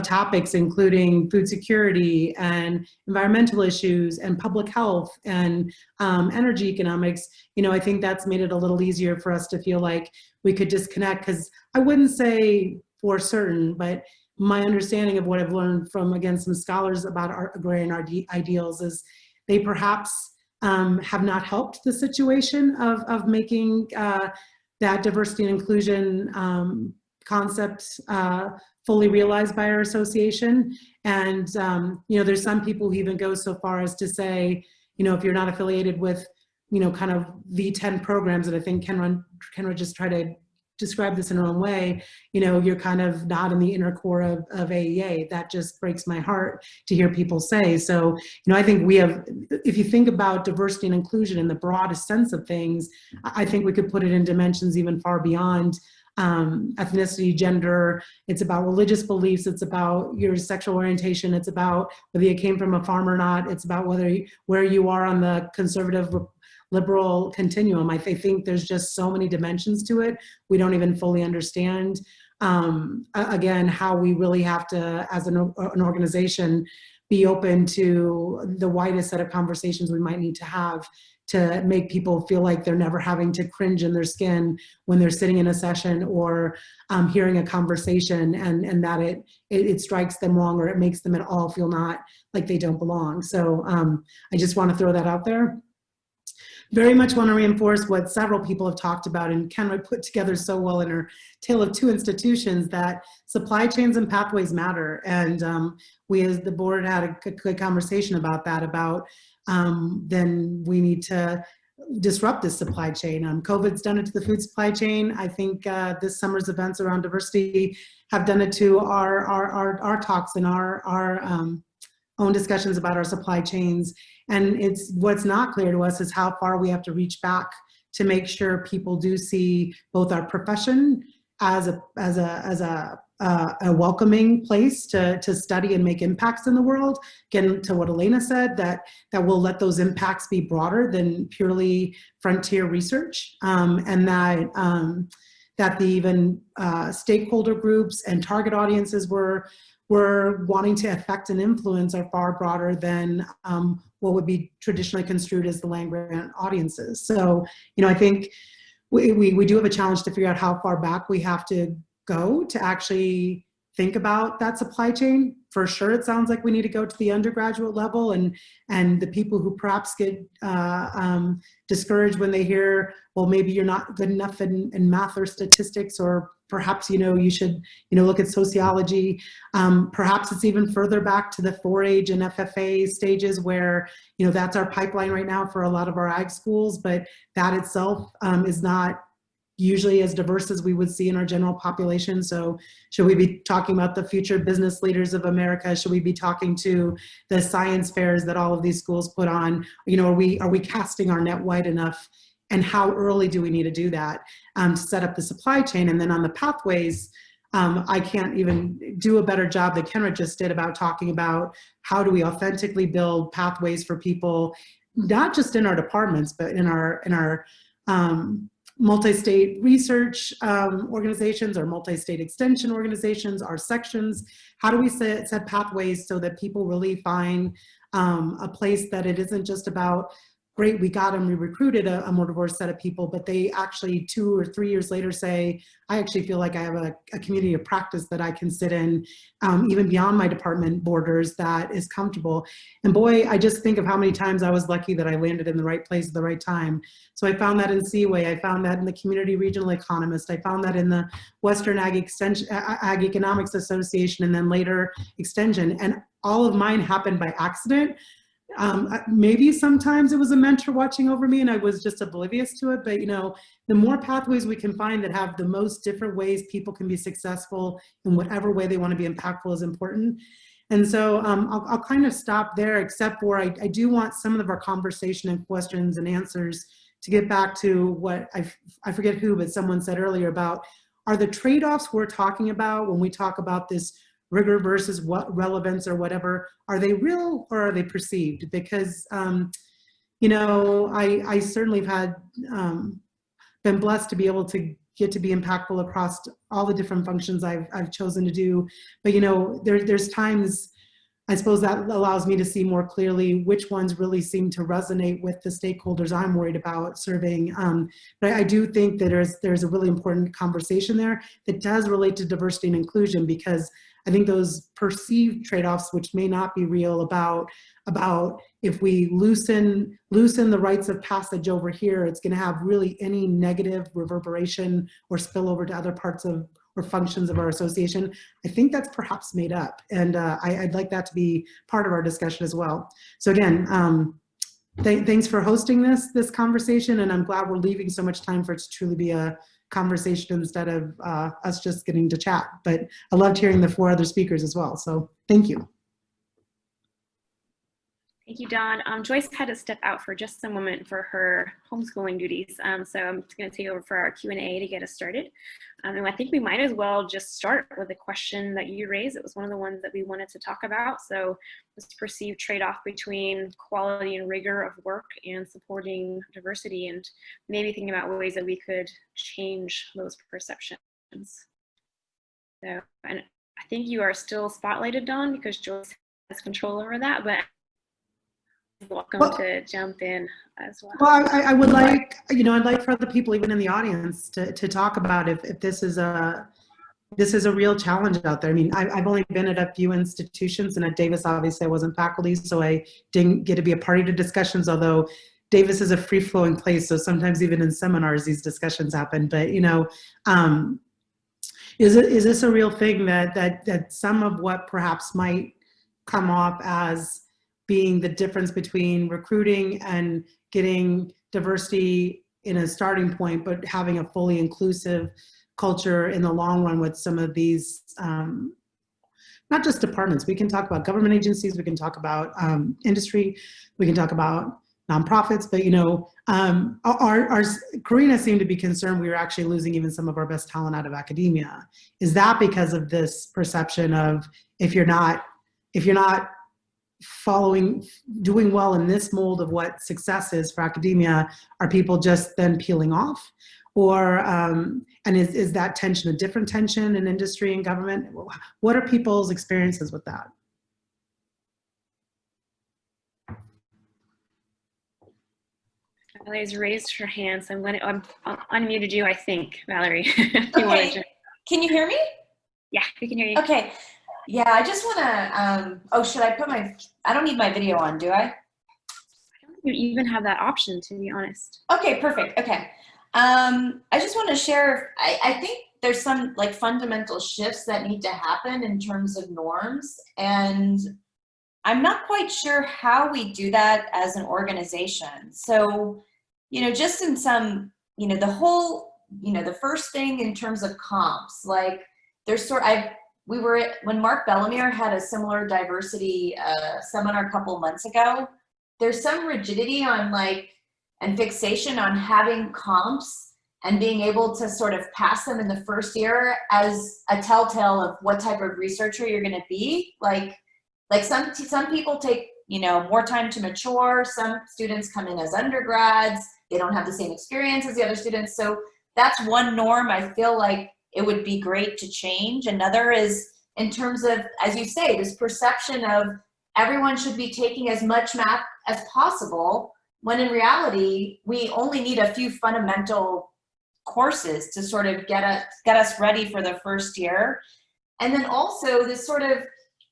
[SPEAKER 7] topics, including food security and environmental issues and public health and energy economics, you know, I think that's made it a little easier for us to feel like we could disconnect, because I wouldn't say for certain, but my understanding of what I've learned from, again, some scholars about our agrarian ideals is they perhaps have not helped the situation of making that diversity and inclusion concept fully realized by our association. And, you know, there's some people who even go so far as to say, you know, if you're not affiliated with, you know, kind of the 10 programs, and I think Kenra just try to describe this in her own way, you know, you're kind of not in the inner core of AEA. That just breaks my heart to hear people say. So, you know, I think we have, if you think about diversity and inclusion in the broadest sense of things, I think we could put it in dimensions even far beyond ethnicity, gender. It's about religious beliefs. It's about your sexual orientation. It's about whether you came from a farm or not. It's about where you are on the conservative liberal continuum. I think there's just so many dimensions to it. We don't even fully understand, again, how we really have to, as an organization, be open to the widest set of conversations we might need to have to make people feel like they're never having to cringe in their skin when they're sitting in a session or hearing a conversation, and that it strikes them wrong, or it makes them at all feel not like they don't belong. So I just want to throw that out there. Very much want to reinforce what several people have talked about, and Kenra put together so well in her Tale of Two Institutions, that supply chains and pathways matter. And we as the board had a good conversation about that, about then we need to disrupt this supply chain. COVID's done it to the food supply chain. I think this summer's events around diversity have done it to our talks and our own discussions about our supply chains. And it's what's not clear to us is how far we have to reach back to make sure people do see both our profession as a welcoming place to study and make impacts in the world. Again, to what Lena said, that we'll let those impacts be broader than purely frontier research, and that the even stakeholder groups and target audiences we're wanting to affect and influence are far broader than what would be traditionally construed as the land grant audiences. So, you know, I think we do have a challenge to figure out how far back we have to go to actually think about that supply chain. For sure, it sounds like we need to go to the undergraduate level, and the people who perhaps get discouraged when they hear, well, maybe you're not good enough in math or statistics, or perhaps, you know, you should, you know, look at sociology. Perhaps it's even further back to the 4-H and FFA stages where, you know, that's our pipeline right now for a lot of our ag schools, but that itself is not usually as diverse as we would see in our general population. So should we be talking about the future business leaders of America? Should we be talking to the science fairs that all of these schools put on? You know, are we casting our net wide enough? And how early do we need to do that to set up the supply chain? And then on the pathways, I can't even do a better job than Kenra just did about talking about how do we authentically build pathways for people, not just in our departments, but in our multi-state research organizations, our multi-state extension organizations, our sections. How do we set pathways so that people really find a place that it isn't just about, great, we got them, we recruited a more diverse set of people, but they actually 2 or 3 years later say, I actually feel like I have a community of practice that I can sit in, even beyond my department borders, that is comfortable. And boy, I just think of how many times I was lucky that I landed in the right place at the right time. So I found that in CWAE, I found that in the Community Regional Economist, I found that in the Western Ag Economics Association, and then later Extension. And all of mine happened by accident. Maybe sometimes it was a mentor watching over me and I was just oblivious to it, but you know, the more pathways we can find that have the most different ways people can be successful in whatever way they want to be impactful is important. And so I'll kind of stop there, except for I do want some of our conversation and questions and answers to get back to what I forget who, but someone said earlier about, are the trade-offs we're talking about when we talk about this rigor versus what relevance or whatever, are they real or are they perceived? Because, you know, I certainly have had, been blessed to be able to get to be impactful across all the different functions I've chosen to do. But, you know, there's times, I suppose that allows me to see more clearly which ones really seem to resonate with the stakeholders I'm worried about serving. But I do think that there's a really important conversation there that does relate to diversity and inclusion, because I think those perceived trade-offs, which may not be real, about if we loosen the rites of passage over here, it's going to have really any negative reverberation or spillover to other parts of or functions of our association. I think that's perhaps made up, and I'd like that to be part of our discussion as well. So again, thanks for hosting this conversation, and I'm glad we're leaving so much time for it to truly be a conversation instead of us just getting to chat. But I loved hearing the 4 other speakers as well, so thank you.
[SPEAKER 8] Thank you, Dawn. Joyce had to step out for just a moment for her homeschooling duties, so I'm just going to take over for our Q&A to get us started. And I think we might as well just start with a question that you raised. It was one of the ones that we wanted to talk about. So this perceived trade-off between quality and rigor of work and supporting diversity, and maybe thinking about ways that we could change those perceptions. So, and I think you are still spotlighted, Dawn, because Joyce has control over that, but welcome to jump in as well.
[SPEAKER 7] Well, I would like, you know, I'd like for other people, even in the audience, to talk about if this is a real challenge out there. I mean, I've only been at a few institutions, and at Davis, obviously, I wasn't faculty, so I didn't get to be a party to discussions, although Davis is a free-flowing place, so sometimes even in seminars, these discussions happen. But, you know, is this a real thing that some of what perhaps might come off as being the difference between recruiting and getting diversity in a starting point, but having a fully inclusive culture in the long run with some of these, not just departments, we can talk about government agencies, we can talk about industry, we can talk about nonprofits, but you know, Karina seemed to be concerned we were actually losing even some of our best talent out of academia. Is that because of this perception of if you're not doing well in this mold of what success is for academia, are people just then peeling off? Or, and is that tension a different tension in industry and government? What are people's experiences with that?
[SPEAKER 8] Valerie's raised her hand, so I'm unmuted you, I think, Valerie.
[SPEAKER 9] Okay, can you hear me?
[SPEAKER 8] Yeah, we can hear you.
[SPEAKER 9] Okay. Yeah, I just want to, oh, should I put I don't need my video on, do I?
[SPEAKER 8] I don't think you even have that option, to be honest.
[SPEAKER 9] Okay, perfect. Okay. I just want to share, I think there's some like fundamental shifts that need to happen in terms of norms. And I'm not quite sure how we do that as an organization. So, you know, just in some, you know, the whole, you know, the first thing in terms of comps, like there's when Mark Bellamere had a similar diversity seminar a couple months ago, there's some rigidity on and fixation on having comps and being able to sort of pass them in the first year as a telltale of what type of researcher you're going to be. Like some people take, you know, more time to mature. Some students come in as undergrads. They don't have the same experience as the other students. So that's one norm I feel like it would be great to change. Another is in terms of, as you say, this perception of everyone should be taking as much math as possible, when in reality, we only need a few fundamental courses to sort of get us ready for the first year. And then also this sort of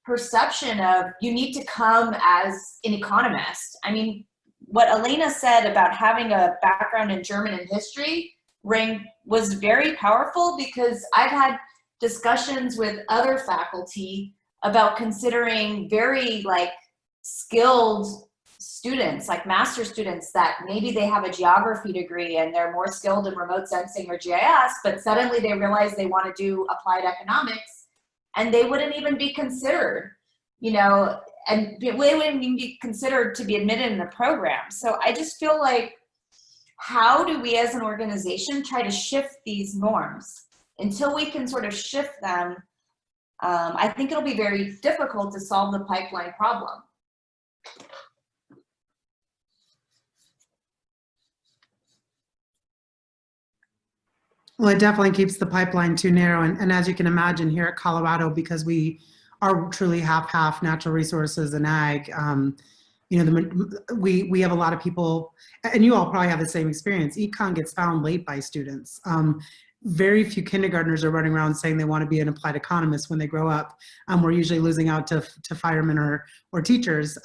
[SPEAKER 9] perception of you need to come as an economist. I mean, what Elena said about having a background in German and history was very powerful, because I've had discussions with other faculty about considering very like skilled students, like master students, that maybe they have a geography degree and they're more skilled in remote sensing or GIS, but suddenly they realize they want to do applied economics and they wouldn't even be considered, you know, and they wouldn't even be considered to be admitted in the program. So I just feel like, how do we as an organization try to shift these norms? Until we can sort of shift them, I think it'll be very difficult to solve the pipeline problem.
[SPEAKER 7] Well, it definitely keeps the pipeline too narrow. And as you can imagine, here at Colorado, because we are truly half natural resources and ag, you know, we have a lot of people, and you all probably have the same experience. Econ gets found late by students. Very few kindergartners are running around saying they want to be an applied economist when they grow up. We're usually losing out to firemen or teachers.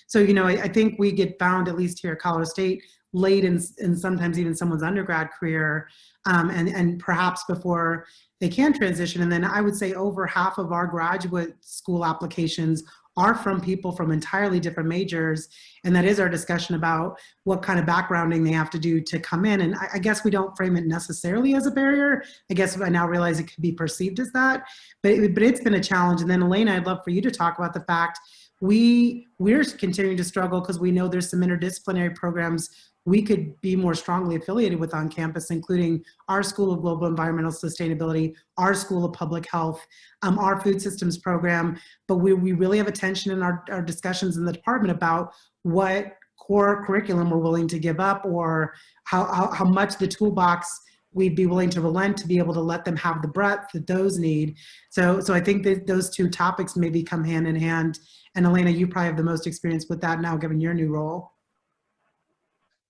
[SPEAKER 7] So, you know, I think we get found, at least here at Colorado State, late in sometimes even someone's undergrad career, and perhaps before they can transition. And then I would say over half of our graduate school applications are from people from entirely different majors. And that is our discussion about what kind of backgrounding they have to do to come in. And I guess we don't frame it necessarily as a barrier. I guess I now realize it could be perceived as that, but it's been a challenge. And then Elena, I'd love for you to talk about the fact we're continuing to struggle because we know there's some interdisciplinary programs we could be more strongly affiliated with on campus, including our School of Global Environmental Sustainability, our School of Public Health, our Food Systems program. But we really have a tension in our discussions in the department about what core curriculum we're willing to give up, or how much the toolbox we'd be willing to relent to be able to let them have the breadth that those need. So I think that those two topics maybe come hand in hand. And Elena, you probably have the most experience with that now, given your new role.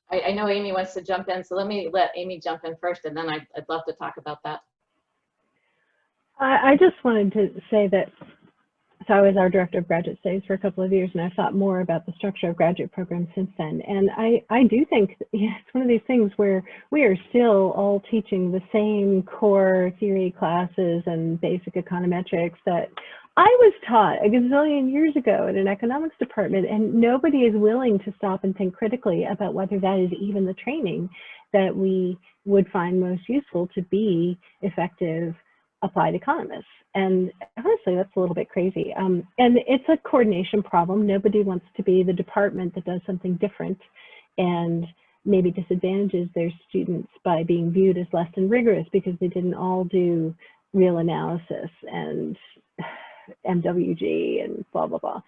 [SPEAKER 3] I know Amy wants to jump in, so let Amy jump in first, and then I'd love to talk about that.
[SPEAKER 1] I just wanted to say that, so I was our director of graduate studies for a couple of years, and I've thought more about the structure of graduate programs since then. And I do think it's one of these things where we are still all teaching the same core theory classes and basic econometrics that I was taught a gazillion years ago in an economics department, and nobody is willing to stop and think critically about whether that is even the training that we would find most useful to be effective applied economists. And honestly, that's a little bit crazy. And it's a coordination problem. Nobody wants to be the department that does something different and maybe disadvantages their students by being viewed as less than rigorous because they didn't all do real analysis and MWG and blah, blah, blah.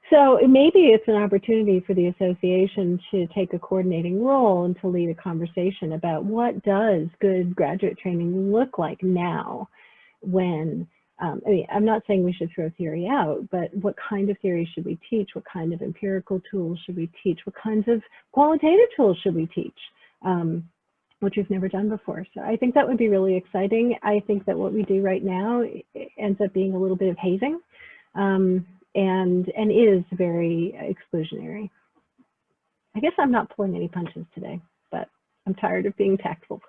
[SPEAKER 1] So maybe it's an opportunity for the association to take a coordinating role and to lead a conversation about what does good graduate training look like now when, I mean, I'm not saying we should throw theory out, but what kind of theory should we teach? What kind of empirical tools should we teach? What kinds of qualitative tools should we teach? Which we've never done before. So I think that would be really exciting. I think that what we do right now ends up being a little bit of hazing and is very exclusionary. I guess I'm not pulling any punches today, but I'm tired of being tactful.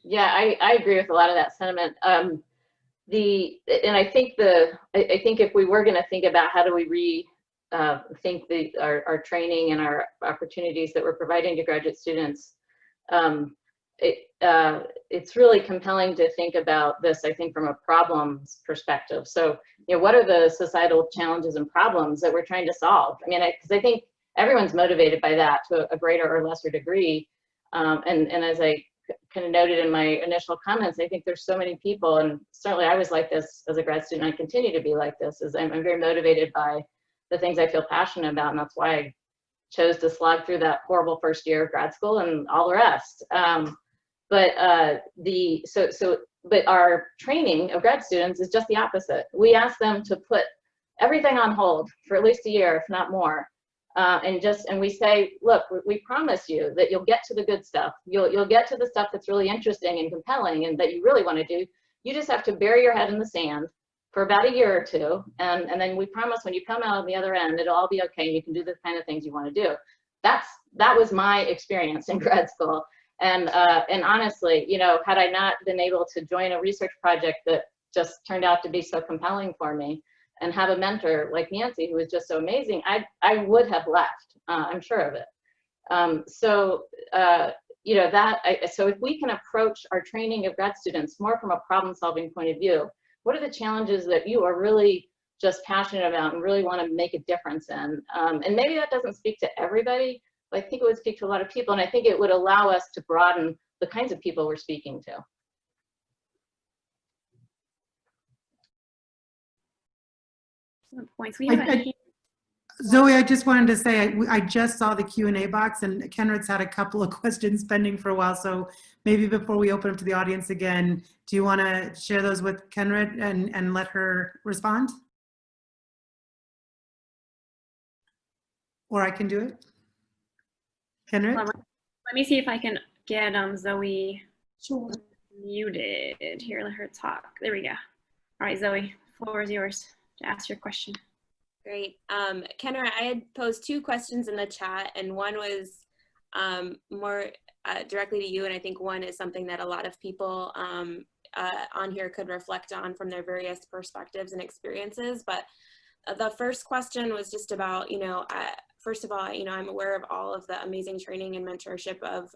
[SPEAKER 3] Yeah, I agree with a lot of that sentiment. And I think if we were going to think about how do we think our training and our opportunities that we're providing to graduate students, it's really compelling to think about this, I think, from a problems perspective. So, you know, what are the societal challenges and problems that we're trying to solve? I mean, because I think everyone's motivated by that to a greater or lesser degree. And as I kind of noted in my initial comments, I think there's so many people, and certainly I was like this as a grad student, I continue to be like this, is I'm very motivated by the things I feel passionate about, and that's why I chose to slog through that horrible first year of grad school and all the rest. But our training of grad students is just the opposite. We ask them to put everything on hold for at least a year, if not more. And we say, look, we promise you that you'll get to the good stuff. You'll get to the stuff that's really interesting and compelling and that you really want to do. You just have to bury your head in the sand for about a year or two. And then we promise when you come out on the other end, it'll all be okay. And you can do the kind of things you want to do. That was my experience in grad school. And honestly, you know, had I not been able to join a research project that just turned out to be so compelling for me, and have a mentor like Nancy, who was just so amazing, I would have left, I'm sure of it. You know, so if we can approach our training of grad students more from a problem solving point of view, what are the challenges that you are really just passionate about and really want to make a difference in? And maybe that doesn't speak to everybody, but I think it would speak to a lot of people, and I think it would allow us to broaden the kinds of people we're speaking to.
[SPEAKER 8] Points. We have
[SPEAKER 7] Zoe, I just wanted to say, I just saw the Q&A box, and Kenred's had a couple of questions pending for a while, so maybe before we open up to the audience again, do you want to share those with Kenred and let her respond? Or I can do it? Kenred?
[SPEAKER 8] Let me see if I can get Zoe
[SPEAKER 6] Sure.
[SPEAKER 8] muted. Here, let her talk. There we go. All right, Zoe, the floor is yours to ask your question.
[SPEAKER 10] Great. Kenra, I had posed two questions in the chat, and one was more directly to you, and I think one is something that a lot of people on here could reflect on from their various perspectives and experiences. But the first question was just about, you know, first of all, you know, I'm aware of all of the amazing training and mentorship of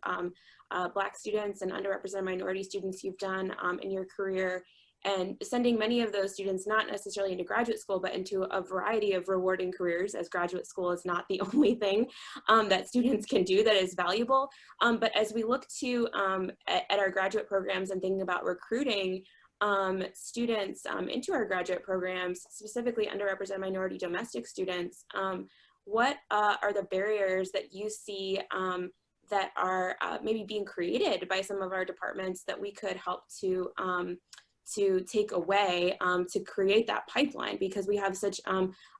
[SPEAKER 10] Black students and underrepresented minority students you've done in your career, and sending many of those students not necessarily into graduate school, but into a variety of rewarding careers, as graduate school is not the only thing that students can do that is valuable. But as we look to at our graduate programs and thinking about recruiting students into our graduate programs, specifically underrepresented minority domestic students, what are the barriers that you see that are maybe being created by some of our departments that we could help to take away to create that pipeline, because we have such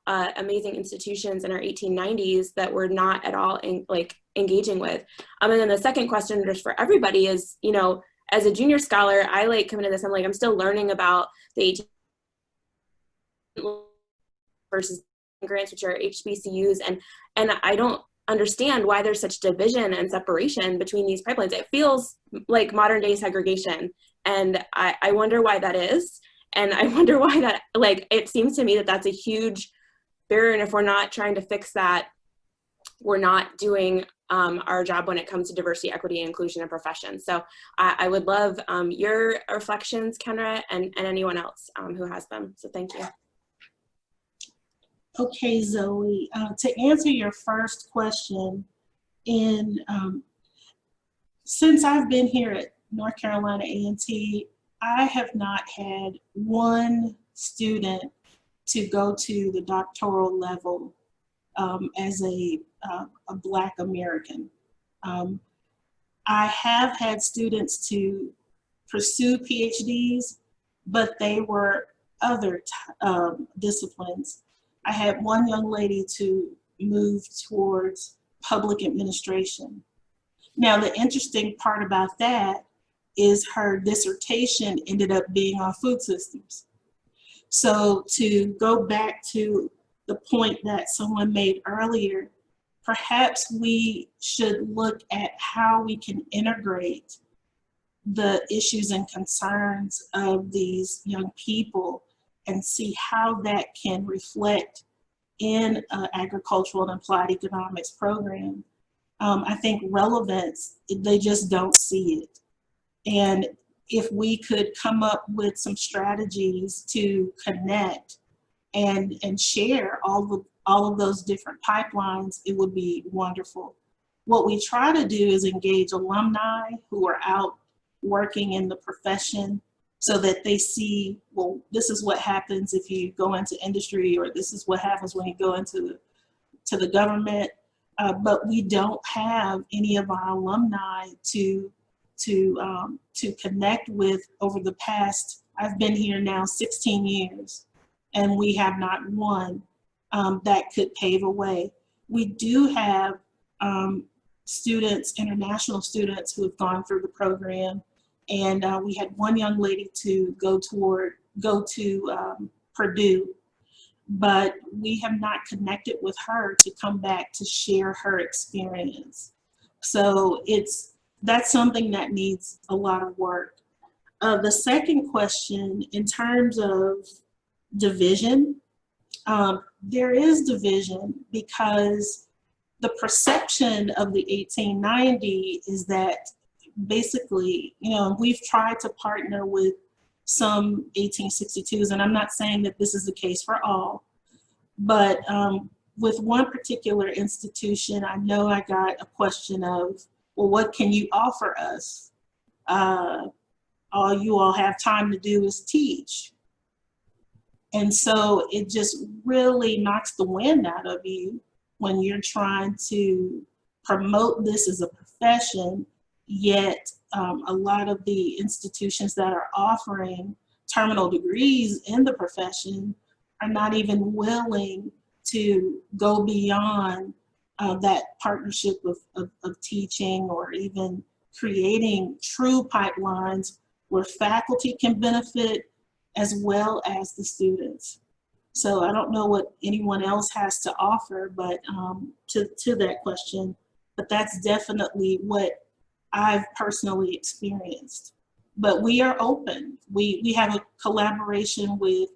[SPEAKER 10] amazing institutions in our 1890s that we're not at all engaging with. And then the second question just for everybody is, you know, as a junior scholar, I like coming to this, I'm still learning about the 18 versus grants, which are HBCUs, and I don't understand why there's such division and separation between these pipelines. It feels like modern day segregation. And I wonder why that is. And I wonder why that, it seems to me that that's a huge barrier. And if we're not trying to fix that, we're not doing our job when it comes to diversity, equity, inclusion, and profession. So I would love your reflections, Kenra, and anyone else who has them. So thank you.
[SPEAKER 6] Okay, Zoe, to answer your first question, since I've been here at North Carolina A&T, I have not had one student to go to the doctoral level as a Black American. I have had students to pursue PhDs, but they were other disciplines. I had one young lady to move towards public administration. Now, the interesting part about that is her dissertation ended up being on food systems. So to go back to the point that someone made earlier, perhaps we should look at how we can integrate the issues and concerns of these young people and see how that can reflect in an agricultural and applied economics program. I think relevance, they just don't see it. And if we could come up with some strategies to connect and share all all of those different pipelines, it would be wonderful. What we try to do is engage alumni who are out working in the profession so that they see, well, this is what happens if you go into industry, or this is what happens when you go into the government. But we don't have any of our alumni to connect with over the past, I've been here now 16 years, and we have not one that could pave a way. We do have students, international students, who have gone through the program, and we had one young lady to go to Purdue, but we have not connected with her to come back to share her experience. So that's something that needs a lot of work. The second question, in terms of division, there is division because the perception of the 1890 is that basically, we've tried to partner with some 1862s, and I'm not saying that this is the case for all, but with one particular institution, I know I got a question of, well, what can you offer us? All you all have time to do is teach. And so it just really knocks the wind out of you when you're trying to promote this as a profession, yet a lot of the institutions that are offering terminal degrees in the profession are not even willing to go beyond that partnership of teaching, or even creating true pipelines where faculty can benefit as well as the students. So I don't know what anyone else has to offer, but to that question, but that's definitely what I've personally experienced. But we are open. We have a collaboration with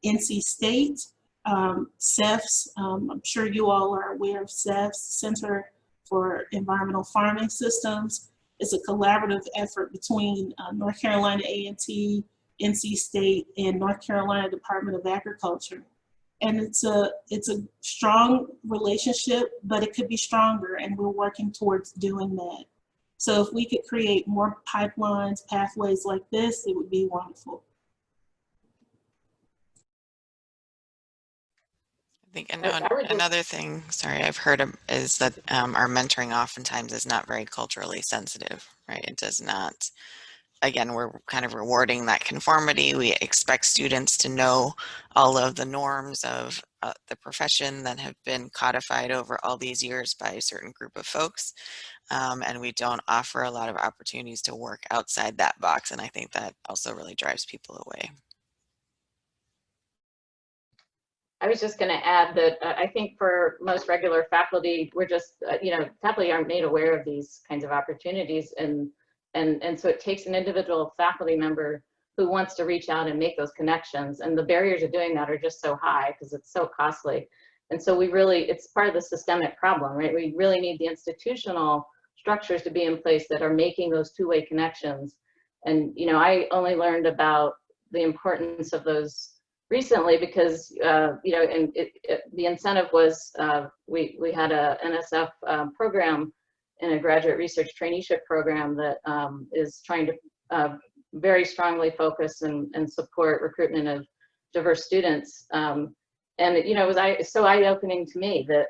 [SPEAKER 6] NC State, CEFS. I'm sure you all are aware of CEFS, Center for Environmental Farming Systems. It's a collaborative effort between North Carolina A&T, NC State, and North Carolina Department of Agriculture. And it's a strong relationship, but it could be stronger, and we're working towards doing that. So if we could create more pipelines, pathways like this, it would be wonderful.
[SPEAKER 2] I think another thing, sorry, I've heard of is that our mentoring oftentimes is not very culturally sensitive, right? It does not, again, we're kind of rewarding that conformity. We expect students to know all of the norms of the profession that have been codified over all these years by a certain group of folks. And we don't offer a lot of opportunities to work outside that box. And I think that also really drives people away.
[SPEAKER 3] I was just going to add that I think for most regular faculty, we're just, faculty aren't made aware of these kinds of opportunities. And so it takes an individual faculty member who wants to reach out and make those connections. And the barriers of doing that are just so high because it's so costly. And so it's part of the systemic problem, right? We really need the institutional structures to be in place that are making those two-way connections. And, I only learned about the importance of those recently because, the incentive was we had a NSF program in a graduate research traineeship program that is trying to very strongly focus and support recruitment of diverse students. And it was so eye-opening to me that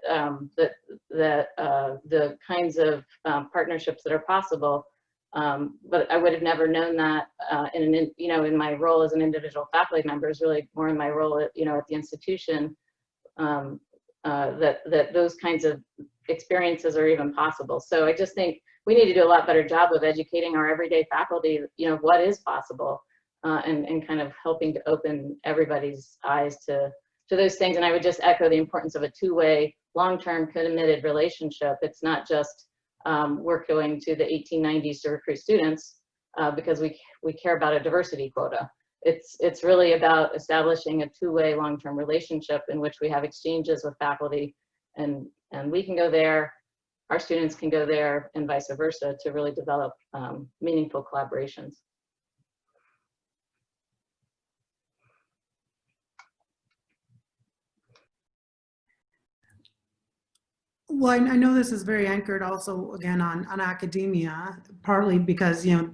[SPEAKER 3] the kinds of partnerships that are possible. But I would have never known that in my role as an individual faculty member, is really more in my role at the institution, that those kinds of experiences are even possible. So I just think we need to do a lot better job of educating our everyday faculty, what is possible, and kind of helping to open everybody's eyes to those things. And I would just echo the importance of a two-way, long-term committed relationship. It's not just we're going to the 1890s to recruit students because we care about a diversity quota. It's really about establishing a two-way, long-term relationship in which we have exchanges with faculty, and we can go there, our students can go there, and vice versa, to really develop meaningful collaborations.
[SPEAKER 7] Well, I know this is very anchored also, again, on academia, partly because, you know,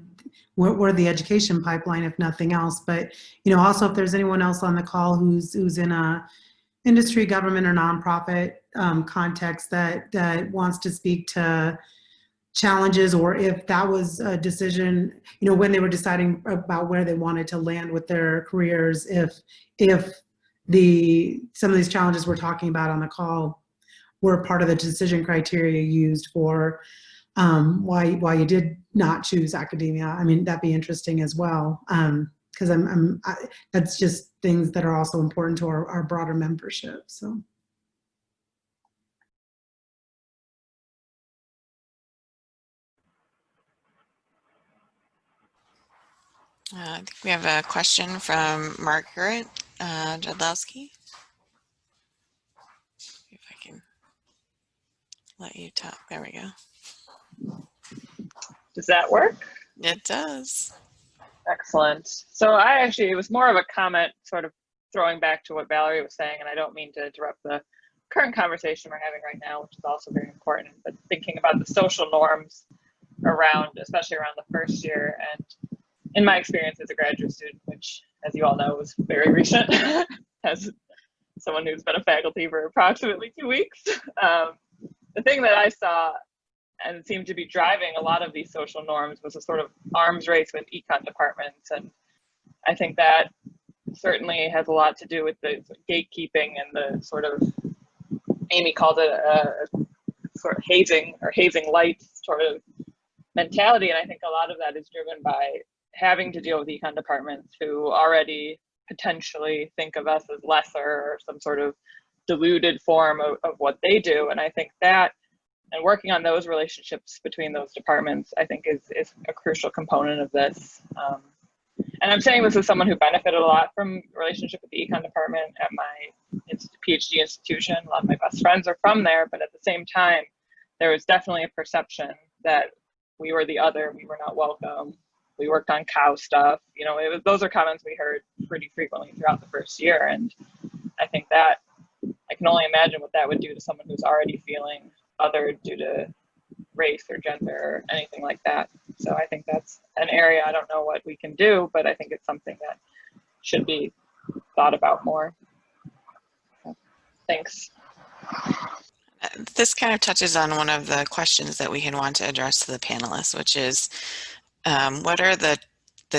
[SPEAKER 7] we're the education pipeline, if nothing else. But, you know, also if there's anyone else on the call who's in a industry, government, or nonprofit context that wants to speak to challenges, or if that was a decision, you know, when they were deciding about where they wanted to land with their careers, if some of these challenges we're talking about on the call were part of the decision criteria used for why you did not choose academia. I mean, that'd be interesting as well, because that's just things that are also important to our broader membership. So.
[SPEAKER 2] I think we have a question from Margaret Jadlowski. If I can let you talk. There we go.
[SPEAKER 11] Does that work?
[SPEAKER 2] It does.
[SPEAKER 11] Excellent. So it was more of a comment, sort of throwing back to what Valerie was saying, and I don't mean to interrupt the current conversation we're having right now, which is also very important, but thinking about the social norms especially around the first year. And in my experience as a graduate student, which, as you all know, was very recent, as someone who's been a faculty for approximately 2 weeks, the thing that I saw and seemed to be driving a lot of these social norms was a sort of arms race with econ departments. And I think that certainly has a lot to do with the gatekeeping and the sort of, Amy called it a sort of hazing light sort of mentality. And I think a lot of that is driven by having to deal with econ departments who already potentially think of us as lesser or some sort of diluted form of what they do. And I think that, and working on those relationships between those departments, I think is a crucial component of this. And I'm saying this as someone who benefited a lot from relationship with the econ department at my PhD institution. A lot of my best friends are from there, but at the same time, there was definitely a perception that we were the other, we were not welcome. We worked on cow stuff. You know, those are comments we heard pretty frequently throughout the first year. And I think that I can only imagine what that would do to someone who's already feeling othered due to race or gender or anything like that. So I think that's an area, I don't know what we can do, but I think it's something that should be thought about more. So, thanks.
[SPEAKER 2] This kind of touches on one of the questions that we can want to address to the panelists, which is what are the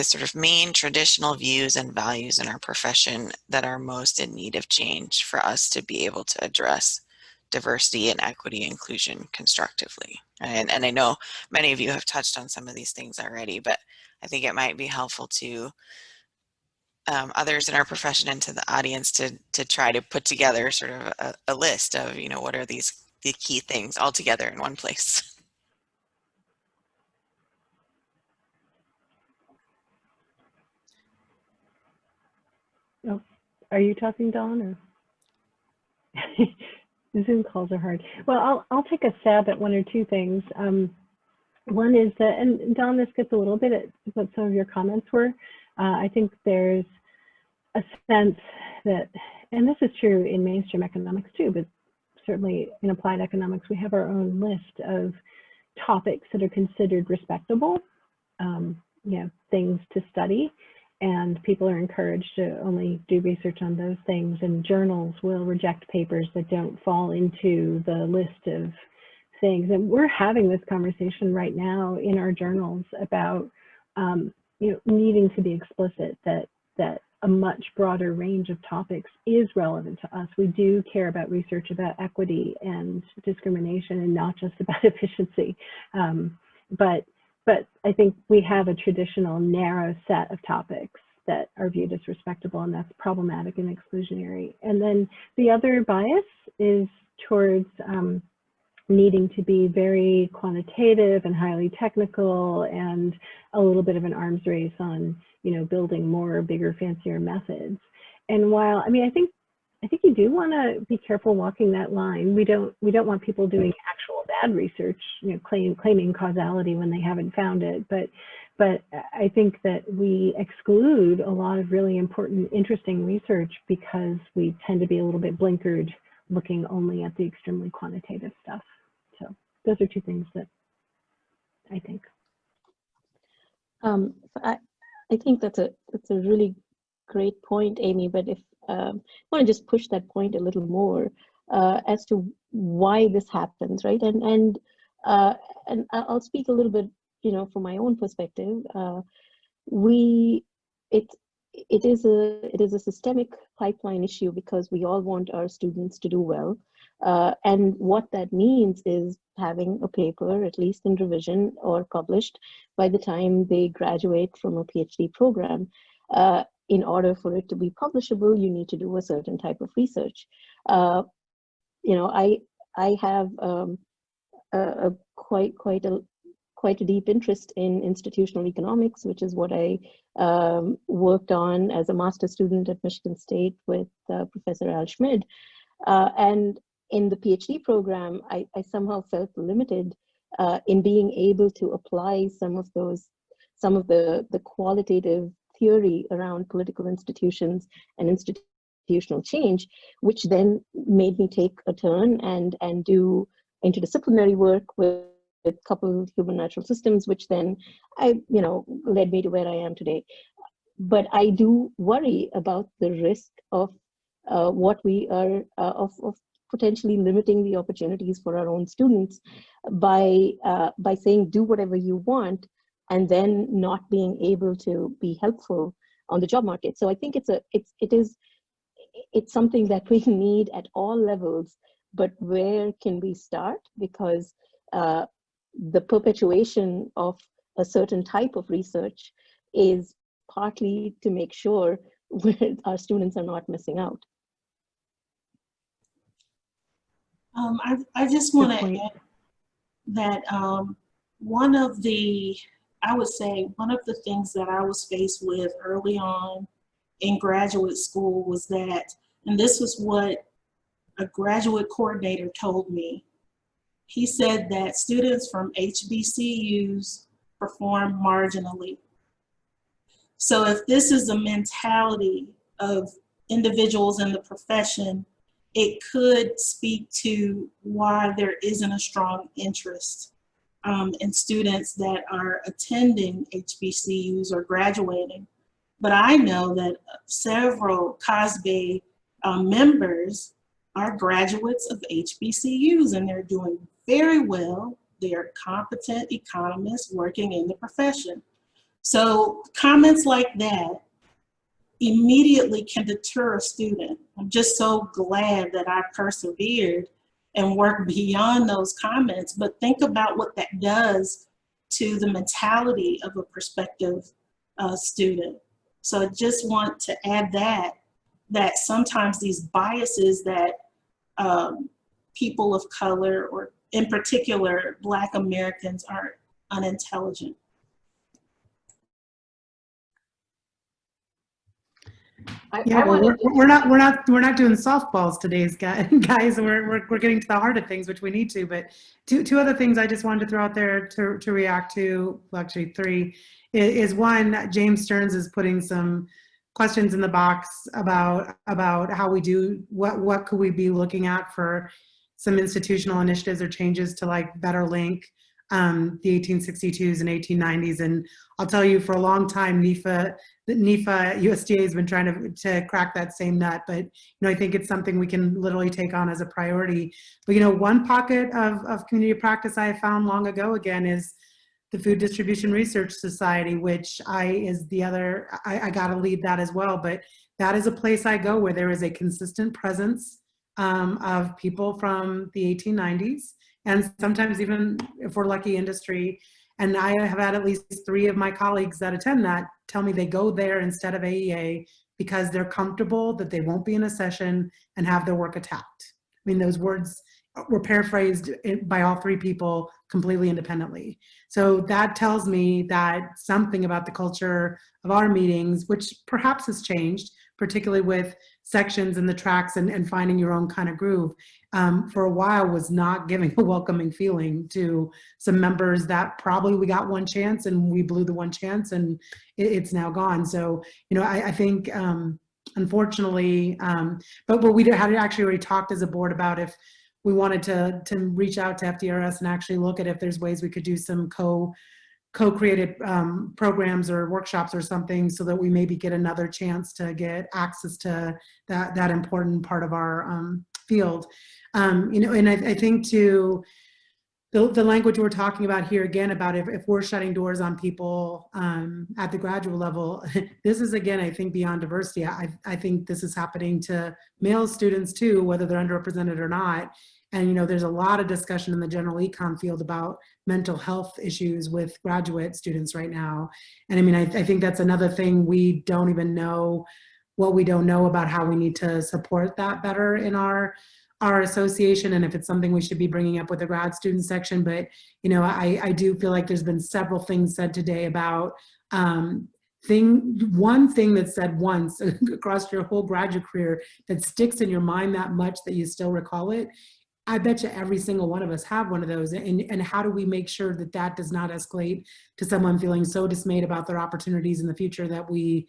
[SPEAKER 2] sort of main traditional views and values in our profession that are most in need of change for us to be able to address diversity and equity inclusion constructively. And I know many of you have touched on some of these things already, but I think it might be helpful to others in our profession and to the audience to try to put together sort of a list of, you know, what are the key things all together in one place.
[SPEAKER 1] Oh, are you talking, Dawn, or? Zoom calls are hard. Well, I'll take a stab at one or two things. One is that, and Dawn, this gets a little bit at what some of your comments were. I think there's a sense that, and this is true in mainstream economics too, but certainly in applied economics, we have our own list of topics that are considered respectable, you know, things to study. And people are encouraged to only do research on those things, and journals will reject papers that don't fall into the list of things. And we're having this conversation right now in our journals about you know, needing to be explicit that a much broader range of topics is relevant to us. We do care about research about equity and discrimination and not just about efficiency. But I think we have a traditional narrow set of topics that are viewed as respectable, and that's problematic and exclusionary. And then the other bias is towards needing to be very quantitative and highly technical, and a little bit of an arms race on, you know, building more, bigger, fancier methods. And while, I mean, I think you do want to be careful walking that line. We don't want people doing actual bad research, you know, claiming causality when they haven't found it. But I think that we exclude a lot of really important, interesting research because we tend to be a little bit blinkered looking only at the extremely quantitative stuff. So those are two things that I think.
[SPEAKER 5] I think that's a really great point, Amy. But if I want to just push that point a little more as to why this happens, right? And I'll speak a little bit, from my own perspective. It is a systemic pipeline issue because we all want our students to do well. And what that means is having a paper, at least in revision or published, by the time they graduate from a PhD program. In order for it to be publishable, you need to do a certain type of research. I have quite a deep interest in institutional economics, which is what I worked on as a master's student at Michigan State with Professor Al Schmid. And in the PhD program, I somehow felt limited in being able to apply some of the qualitative theory around political institutions and institutional change, which then made me take a turn and do interdisciplinary work with coupled human natural systems, which then led me to where I am today. But I do worry about the risk of what we are of potentially limiting the opportunities for our own students by saying do whatever you want and then not being able to be helpful on the job market. So I think it's something that we need at all levels. But where can we start? Because the perpetuation of a certain type of research is partly to make sure our students are not missing out.
[SPEAKER 6] I just want to add that one of the things that I was faced with early on in graduate school was that, and this was what a graduate coordinator told me. He said that students from HBCUs perform marginally. So if this is a mentality of individuals in the profession, it could speak to why there isn't a strong interest in students that are attending HBCUs or graduating. But I know that several CWAE members are graduates of HBCUs and they're doing very well. They are competent economists working in the profession. So comments like that immediately can deter a student. I'm just so glad that I persevered and worked beyond those comments, but think about what that does to the mentality of a prospective student. So I just want to add that sometimes these biases that people of color, or in particular Black Americans, are unintelligent.
[SPEAKER 7] Yeah, we're not doing softballs today, guys. We're getting to the heart of things, which we need to. But two other things I just wanted to throw out there to react to. Well, actually three is one. James Stearns is putting some questions in the box about how we do what could we be looking at for some institutional initiatives or changes to like better link the 1862s and 1890s. And I'll tell you, for a long time, NEFA USDA has been trying to crack that same nut, but I think it's something we can literally take on as a priority. But one pocket of community practice I found long ago again is the Food Distribution Research Society, which I got to lead that as well. But that is a place I go where there is a consistent presence of people from the 1890s, and sometimes even, if we're lucky, industry. And I have had at least 3 of my colleagues that attend that tell me they go there instead of AEA because they're comfortable that they won't be in a session and have their work attacked. I mean, those words were paraphrased by all 3 people completely independently. So that tells me that something about the culture of our meetings, which perhaps has changed, particularly with sections and the tracks and finding your own kind of groove, for a while was not giving a welcoming feeling to some members that probably we got one chance and we blew the one chance and it's now gone. So, I think unfortunately, but we had actually already talked as a board about if we wanted to reach out to FDRS and actually look at if there's ways we could do some co-created programs or workshops or something, so that we maybe get another chance to get access to that important part of our field. You know, and I think to the language we're talking about here again about if we're shutting doors on people at the graduate level, this is again, I think, beyond diversity. I think this is happening to male students too, whether they're underrepresented or not. And, you know, there's a lot of discussion in the general econ field about mental health issues with graduate students right now. And I mean, I think that's another thing we don't even know what we don't know about how we need to support that better in our association, and if it's something we should be bringing up with the grad student section. But, you know, I do feel like there's been several things said today about one thing that's said once across your whole graduate career that sticks in your mind that much that you still recall it. I bet you every single one of us have one of those. And how do we make sure that that does not escalate to someone feeling so dismayed about their opportunities in the future that we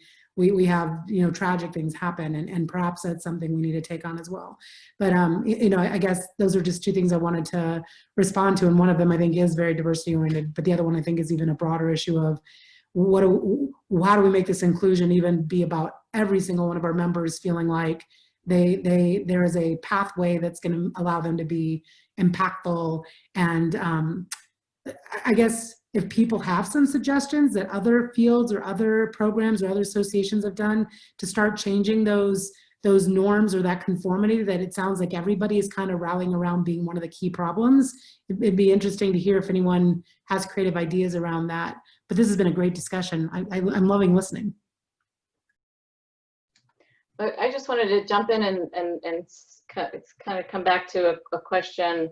[SPEAKER 7] have, you know, tragic things happen, and perhaps that's something we need to take on as well. But, you know, I guess those are just two things I wanted to respond to. And one of them I think is very diversity oriented, but the other one I think is even a broader issue of how do we make this inclusion even be about every single one of our members feeling like there is a pathway that's going to allow them to be impactful. And I guess if people have some suggestions that other fields or other programs or other associations have done to start changing those norms or that conformity that it sounds like everybody is kind of rallying around being one of the key problems, it'd be interesting to hear if anyone has creative ideas around that. But this has been a great discussion. I'm loving listening.
[SPEAKER 3] I just wanted to jump in and kind of come back to a question.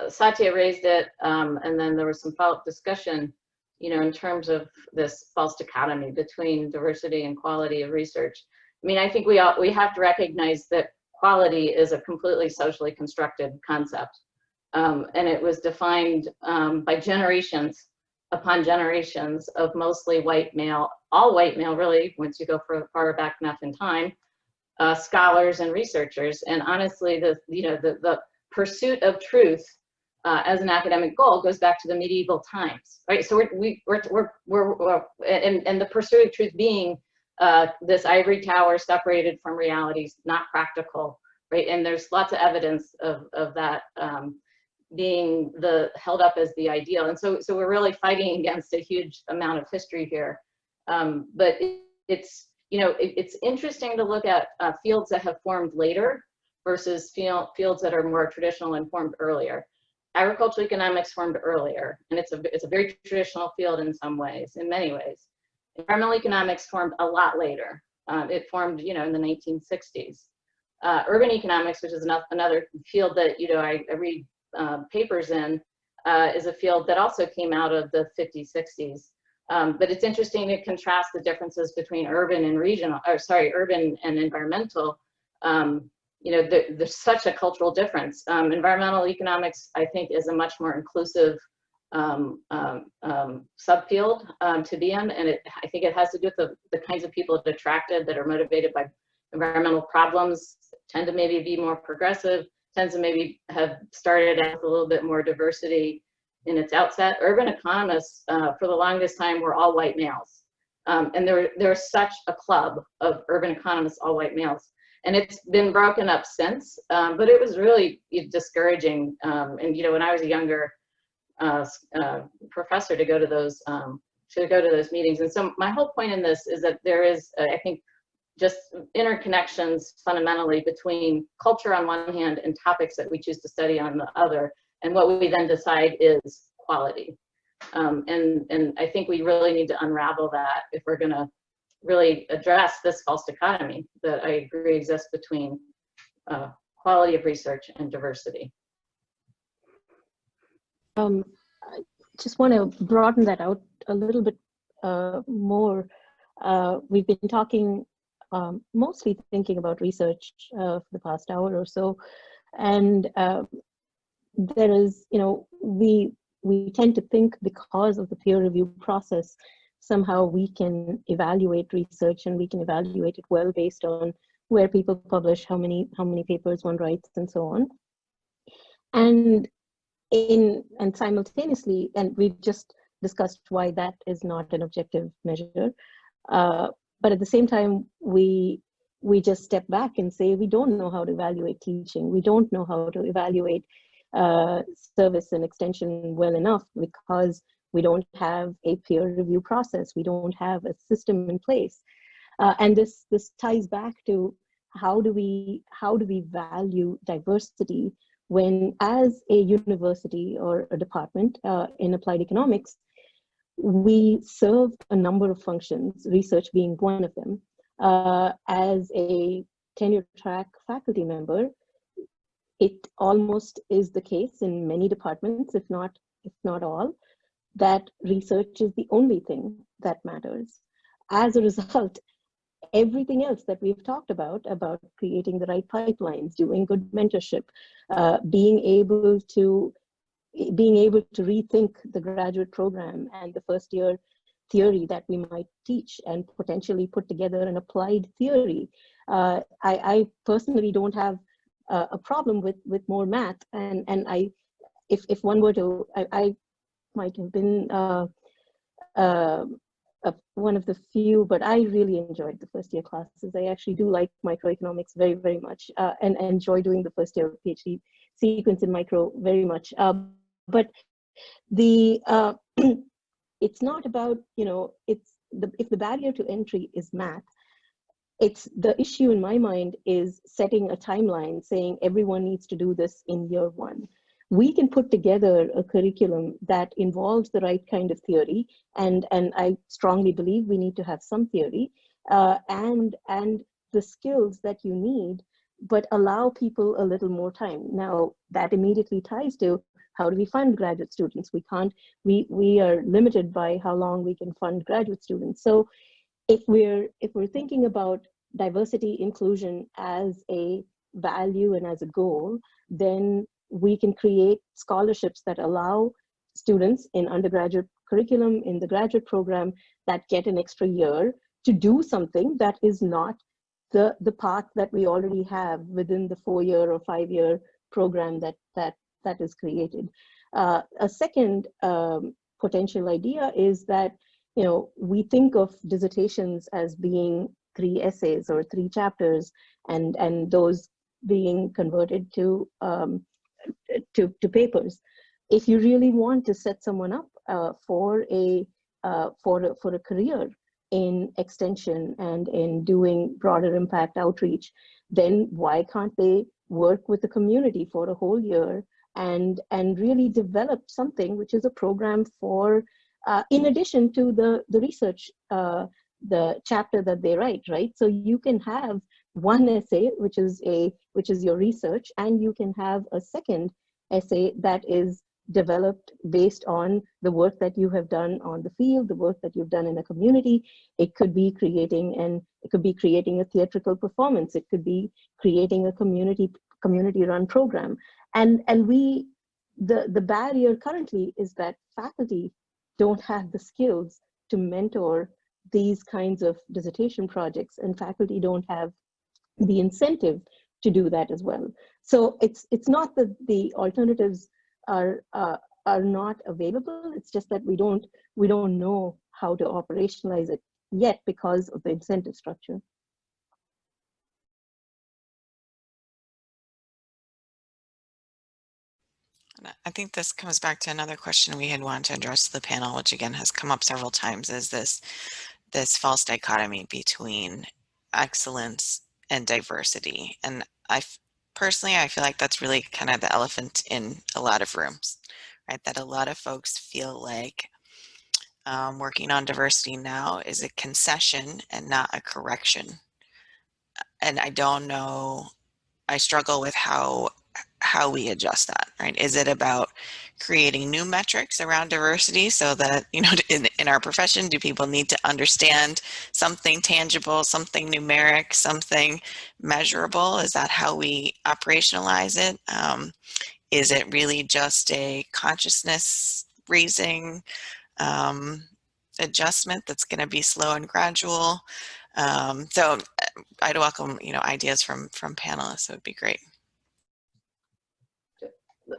[SPEAKER 3] Satya raised it, and then there was some follow-up discussion, you know, in terms of this false dichotomy between diversity and quality of research. I mean, I think we have to recognize that quality is a completely socially constructed concept, and it was defined by generations upon generations of mostly white male, all white male really, once you go far back enough in time, scholars and researchers. And honestly, the pursuit of truth as an academic goal goes back to the medieval times, right? So we're and the pursuit of truth being this ivory tower separated from realities, not practical, right? And there's lots of evidence of that being held up as the ideal. And so we're really fighting against a huge amount of history here. But it's, you know, it's interesting to look at fields that have formed later versus fields that are more traditional and formed earlier. Agricultural economics formed earlier, and it's a very traditional field in some ways, in many ways. Environmental economics formed a lot later. It formed, you know, in the 1960s. Urban economics, which is another field that, you know, I read papers in, is a field that also came out of the 50s, 60s. But it's interesting to contrast the differences between urban and urban and environmental. You know, there's such a cultural difference. Environmental economics, I think, is a much more inclusive subfield to be in, and I think it has to do with the kinds of people it attracted that are motivated by environmental problems, tend to maybe be more progressive, tends to maybe have started out with a little bit more diversity in its outset. Urban economists, for the longest time, were all white males. And there's such a club of urban economists, all white males. And it's been broken up since, but it was really discouraging. And, you know, when I was a younger professor, to go to those meetings. And so my whole point in this is that there is, I think, just interconnections fundamentally between culture on one hand and topics that we choose to study on the other. And what we then decide is quality. And I think we really need to unravel that if we're going to really address this false dichotomy that I agree exists between quality of research and diversity.
[SPEAKER 5] I just want to broaden that out a little bit more. We've been talking, mostly thinking about research for the past hour or so. And there is, you know, we tend to think, because of the peer review process, somehow we can evaluate research, and we can evaluate it well based on where people publish, how many papers one writes, and so on. And simultaneously, and we've just discussed why that is not an objective measure. But at the same time, we just step back and say, we don't know how to evaluate teaching. We don't know how to evaluate service and extension well enough, because we don't have a peer review process. We don't have a system in place. And this ties back to how do we value diversity when, as a university or a department in applied economics, we serve a number of functions, research being one of them. As a tenure track faculty member, it almost is the case in many departments, if not all, that research is the only thing that matters. As a result, everything else that we've talked about creating the right pipelines, doing good mentorship, being able to rethink the graduate program and the first year theory that we might teach, and potentially put together an applied theory. I personally don't have a problem with more math, and if one were to, I might have been one of the few, but I really enjoyed the first year classes. I actually do like microeconomics very, very much, and enjoy doing the first year PhD sequence in micro very much. But the it's not about, if the barrier to entry is math, it's the issue in my mind is setting a timeline saying everyone needs to do this in year one. We can put together a curriculum that involves the right kind of theory, and I strongly believe we need to have some theory and the skills that you need, but allow people a little more time. Now that immediately ties to, how do we fund graduate students? We are limited by how long we can fund graduate students. So if we're thinking about diversity inclusion as a value and as a goal, then we can create scholarships that allow students in undergraduate curriculum, in the graduate program, that get an extra year to do something that is not the path that we already have within the 4-year or 5-year program that is created. A second potential idea is that, we think of dissertations as being 3 essays or 3 chapters, and those being converted to papers. If you really want to set someone up for a career in extension and in doing broader impact outreach, then why can't they work with the community for a whole year and really develop something which is a program for, in addition to the research, the chapter that they write, right? So you can have one essay, which is your research, and you can have a second essay that is developed based on the work that you have done on the field, the work that you've done in a community. It could be creating a theatrical performance. It could be creating a community-run program. And the barrier currently is that faculty don't have the skills to mentor these kinds of dissertation projects, and faculty don't have the incentive to do that as well. So it's not that the alternatives are not available. It's just that we don't know how to operationalize it yet because of the incentive structure.
[SPEAKER 2] I think this comes back to another question we had wanted to address to the panel, which again has come up several times, is this false dichotomy between excellence and diversity. And personally, I feel like that's really kind of the elephant in a lot of rooms, right? That a lot of folks feel like working on diversity now is a concession and not a correction. And I don't know, I struggle with how we adjust that, right? Is it about creating new metrics around diversity so that, in our profession, do people need to understand something tangible, something numeric, something measurable? Is that how we operationalize it? Is it really just a consciousness raising adjustment that's going to be slow and gradual. So I'd welcome, ideas from panelists. It would be great.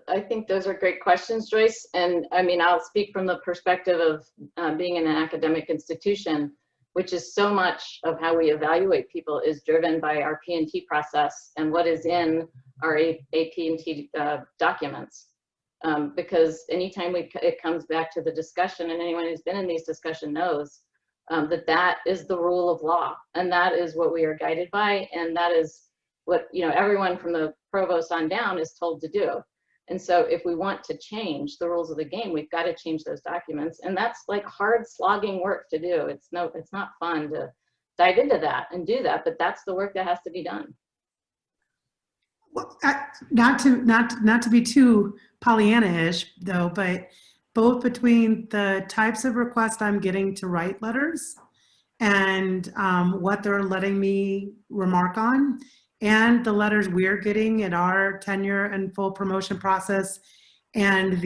[SPEAKER 3] I think those are great questions, Joyce. And I mean, I'll speak from the perspective of being in an academic institution, which is so much of how we evaluate people is driven by our P&T process and what is in our AP&T documents. Because anytime it comes back to the discussion, and anyone who's been in these discussions knows that is the rule of law, and that is what we are guided by, and that is what everyone from the provost on down is told to do. And so if we want to change the rules of the game, we've got to change those documents. And that's like hard slogging work to do. It's not fun to dive into that and do that, but that's the work that has to be done.
[SPEAKER 7] Well, not to be too Pollyanna-ish though, but both between the types of requests I'm getting to write letters and what they're letting me remark on, and the letters we're getting in our tenure and full promotion process, and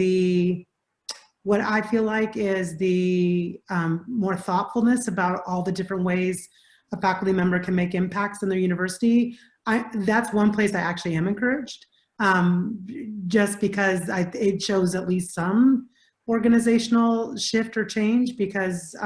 [SPEAKER 7] what I feel like is the more thoughtfulness about all the different ways a faculty member can make impacts in their university. That's one place I actually am encouraged, just because it shows at least some organizational shift or change, because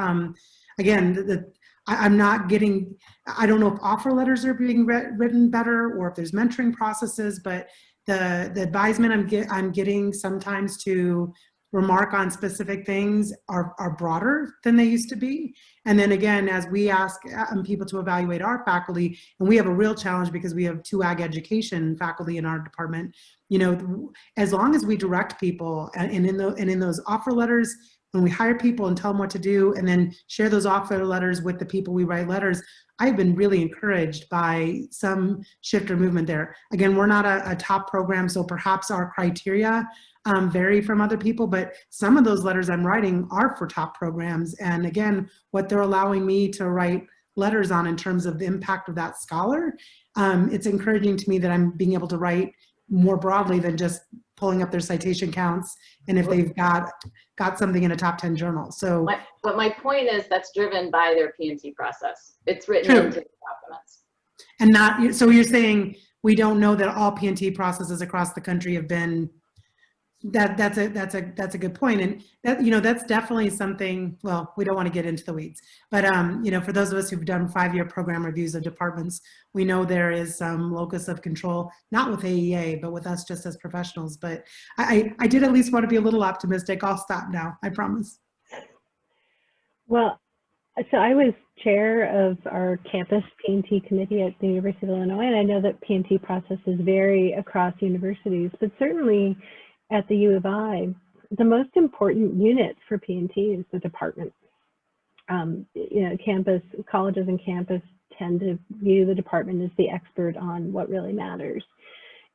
[SPEAKER 7] again, I'm not getting, I don't know if offer letters are being written better or if there's mentoring processes, but the advisement I'm getting sometimes to remark on specific things are broader than they used to be. And then again, as we ask people to evaluate our faculty, and we have a real challenge because we have 2 ag education faculty in our department, as long as we direct people and in those offer letters, when we hire people and tell them what to do and then share those offer letters with the people we write letters, I've been really encouraged by some shift or movement there. Again, we're not a top program, so perhaps our criteria vary from other people, but some of those letters I'm writing are for top programs. And again, what they're allowing me to write letters on in terms of the impact of that scholar, it's encouraging to me that I'm being able to write more broadly than just pulling up their citation counts and if they've got something in a top 10 journal. So
[SPEAKER 3] but my point is that's driven by their P&T process. It's written
[SPEAKER 7] true.
[SPEAKER 3] into the documents.
[SPEAKER 7] And not, so you're saying we don't know that all P&T processes across the country have been, that's a good point. And that, that's definitely something, well, we don't want to get into the weeds, but for those of us who've done 5-year program reviews of departments, we know there is some locus of control, not with AEA, but with us just as professionals. But I did at least want to be a little optimistic. I'll stop now, I promise.
[SPEAKER 1] Well, so I was chair of our campus P&T committee at the University of Illinois, and I know that P&T processes vary across universities, but certainly at the U of I, the most important unit for P&T is the department. Colleges and campus tend to view the department as the expert on what really matters.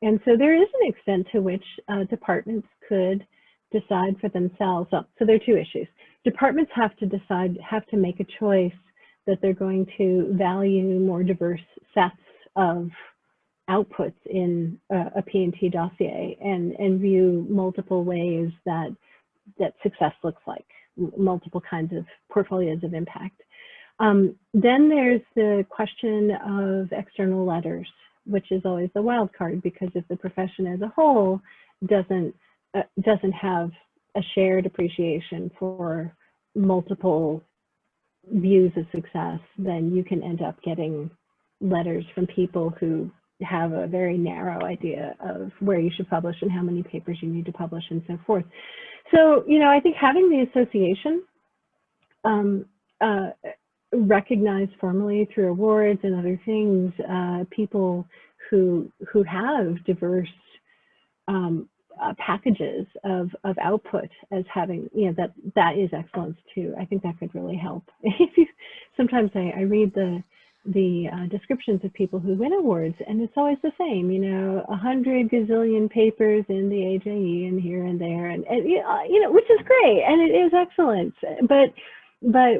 [SPEAKER 1] And so there is an extent to which departments could decide for themselves. So there are 2 issues. Departments have to make a choice that they're going to value more diverse sets of outputs in a P&T dossier and view multiple ways that success looks like, multiple kinds of portfolios of impact. Then there's the question of external letters, which is always the wild card, because if the profession as a whole doesn't have a shared appreciation for multiple views of success, then you can end up getting letters from people who have a very narrow idea of where you should publish and how many papers you need to publish and so forth. So, I think having the association recognize formally through awards and other things, people who have diverse packages of output as having, that is excellence too. I think that could really help. Sometimes I read the descriptions of people who win awards, and it's always the same, 100 gazillion papers in the AJE and here and there, and which is great, and it is excellence. But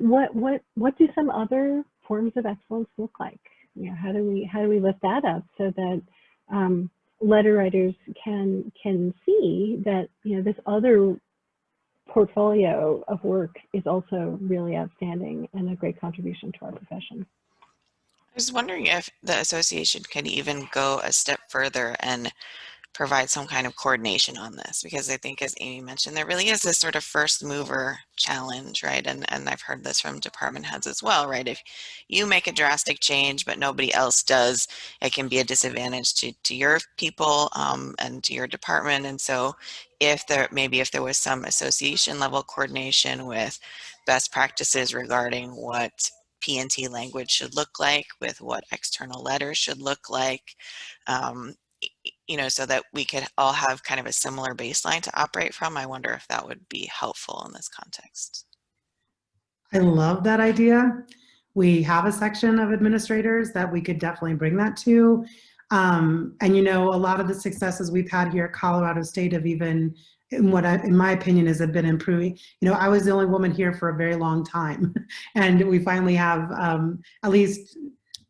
[SPEAKER 1] what do some other forms of excellence look like? How do we lift that up so that letter writers can see that this other portfolio of work is also really outstanding and a great contribution to our profession.
[SPEAKER 2] I was wondering if the association can even go a step further and provide some kind of coordination on this, because I think, as Amy mentioned, there really is this sort of first mover challenge, right? And I've heard this from department heads as well, right? If you make a drastic change but nobody else does, it can be a disadvantage to your people and to your department. And so if there was some association level coordination with best practices regarding what P&T language should look like, with what external letters should look like, you know, so that we could all have kind of a similar baseline to operate from. I wonder if that would be helpful in this context.
[SPEAKER 7] I love that idea. We have a section of administrators that we could definitely bring that to. And you know, a lot of the successes we've had here at Colorado State have even, in my opinion, has been improving. You know, I was the only woman here for a very long time, and we finally have at least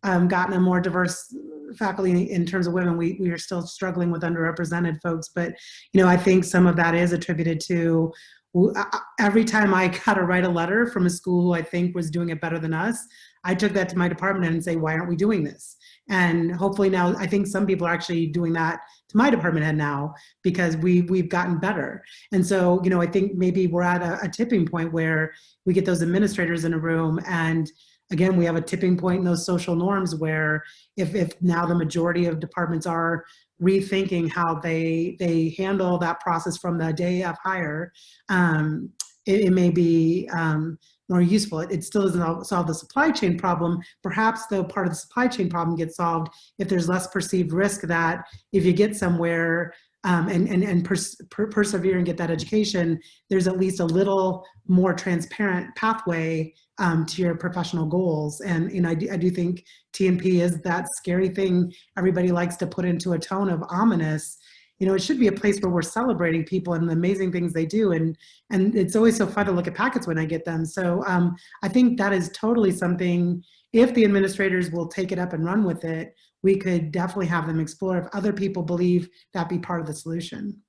[SPEAKER 7] gotten a more diverse faculty in terms of women. We are still struggling with underrepresented folks, but you know, I think some of that is attributed to every time I got to write a letter from a school who I think was doing it better than us, I took that to my department and say, why aren't we doing this? And hopefully now, I think some people are actually doing that to my department head now, because we've gotten better. And so, you know, I think maybe we're at a tipping point where we get those administrators in a room, and again, we have a tipping point in those social norms where if now the majority of departments are rethinking how they handle that process from the day of hire, it may be more useful. It still doesn't solve the supply chain problem. Perhaps though part of the supply chain problem gets solved if there's less perceived risk that if you get somewhere and persevere and get that education, there's at least a little more transparent pathway to your professional goals. And you know, I do think T&P is that scary thing everybody likes to put into a tone of ominous. You know, it should be a place where we're celebrating people and the amazing things they do. And it's always so fun to look at packets when I get them. So I think that is totally something, if the administrators will take it up and run with it, we could definitely have them explore if other people believe that be part of the solution.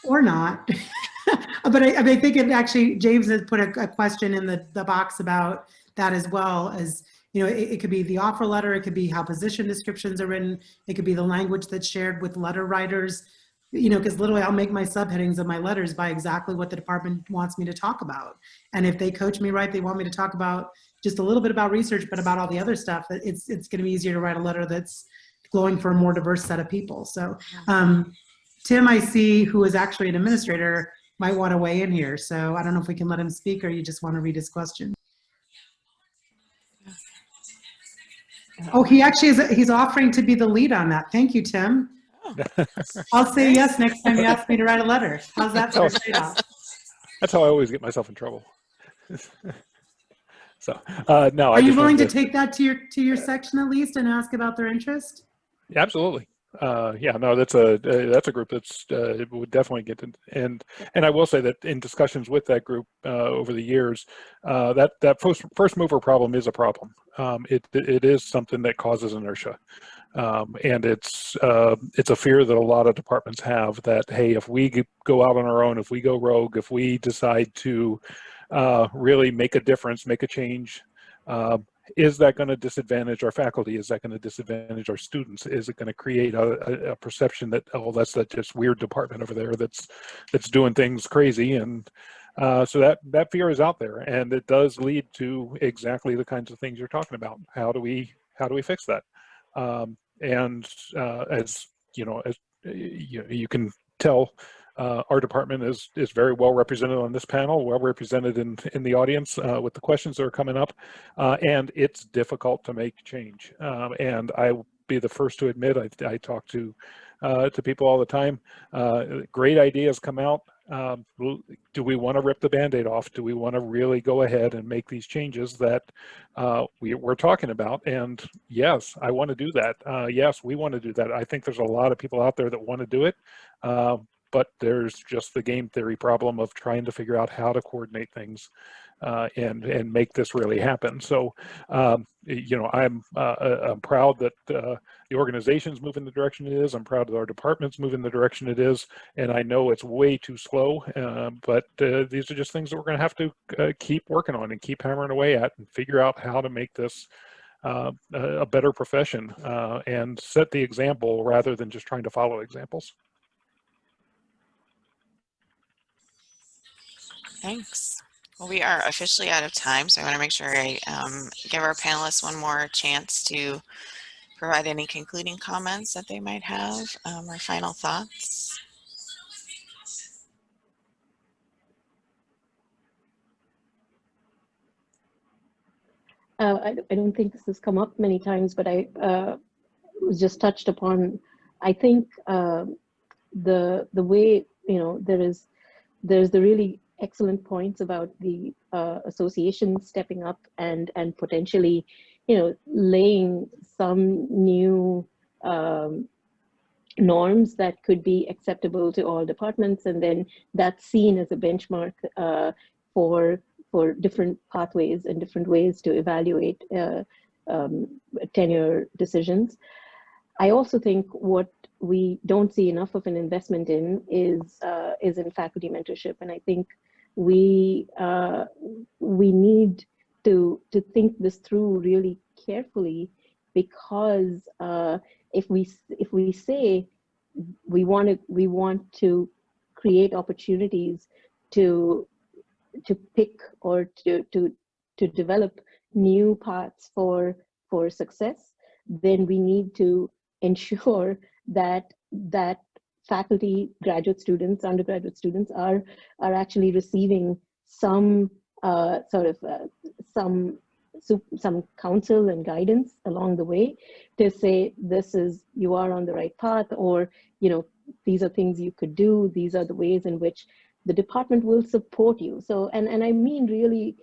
[SPEAKER 7] Or not. But I think it actually, James has put a question in the box about that as well, as, you know, it could be the offer letter, it could be how position descriptions are written, it could be the language that's shared with letter writers, you know, because literally I'll make my subheadings of my letters by exactly what the department wants me to talk about. And if they coach me right, they want me to talk about just a little bit about research, but about all the other stuff, it's going to be easier to write a letter that's glowing for a more diverse set of people. So Tim, I see, who is actually an administrator, might want to weigh in here. So I don't know if we can let him speak, or you just want to read his question. Oh, he actually is, he's offering to be the lead on that. Thank you, Tim. Oh. I'll say yes next time you ask me to write a letter. How's that for a trade-off?
[SPEAKER 12] That's how I always get myself in trouble. So no.
[SPEAKER 7] Are you willing to take that to your section at least and ask about their interest?
[SPEAKER 12] Absolutely. Yeah, no, that's a group that's would definitely get to, and I will say that in discussions with that group over the years, that first mover problem is a problem. It is something that causes inertia, and it's a fear that a lot of departments have, that hey, if we go out on our own, if we go rogue, if we decide to really make a difference, make a change, is that going to disadvantage our faculty? Is that going to disadvantage our students? Is it going to create a perception that, oh, that's that just weird department over there that's doing things crazy? And so that fear is out there, and it does lead to exactly the kinds of things you're talking about. How do we fix that? As you know, you can tell, our department is very well represented on this panel, well represented in the audience with the questions that are coming up, and it's difficult to make change. And I will be the first to admit, I talk to people all the time. Great ideas come out. Do we want to rip the Band-Aid off? Do we want to really go ahead and make these changes that we're talking about? And yes, I want to do that. Yes, we want to do that. I think there's a lot of people out there that want to do it. But there's just the game theory problem of trying to figure out how to coordinate things and make this really happen. So, you know, I'm proud that the organization's moving the direction it is. I'm proud that our department's moving the direction it is. And I know it's way too slow, but these are just things that we're going to have to keep working on and keep hammering away at and figure out how to make this a better profession and set the example rather than just trying to follow examples.
[SPEAKER 2] Thanks. Well, we are officially out of time, so I want to make sure I give our panelists one more chance to provide any concluding comments that they might have or final thoughts.
[SPEAKER 5] I don't think this has come up many times, but I was just touched upon. I think the way, you know, there's the really excellent points about the association stepping up and potentially, you know, laying some new norms that could be acceptable to all departments, and then that's seen as a benchmark for different pathways and different ways to evaluate tenure decisions. I also think what we don't see enough of an investment in is in faculty mentorship, and I think we need to think this through really carefully, because if we say we want to create opportunities to pick or to develop new paths for success, then we need to ensure that faculty, graduate students, undergraduate students are actually receiving some some counsel and guidance along the way to say, you are on the right path, or, you know, these are things you could do, these are the ways in which the department will support you. So, and I mean really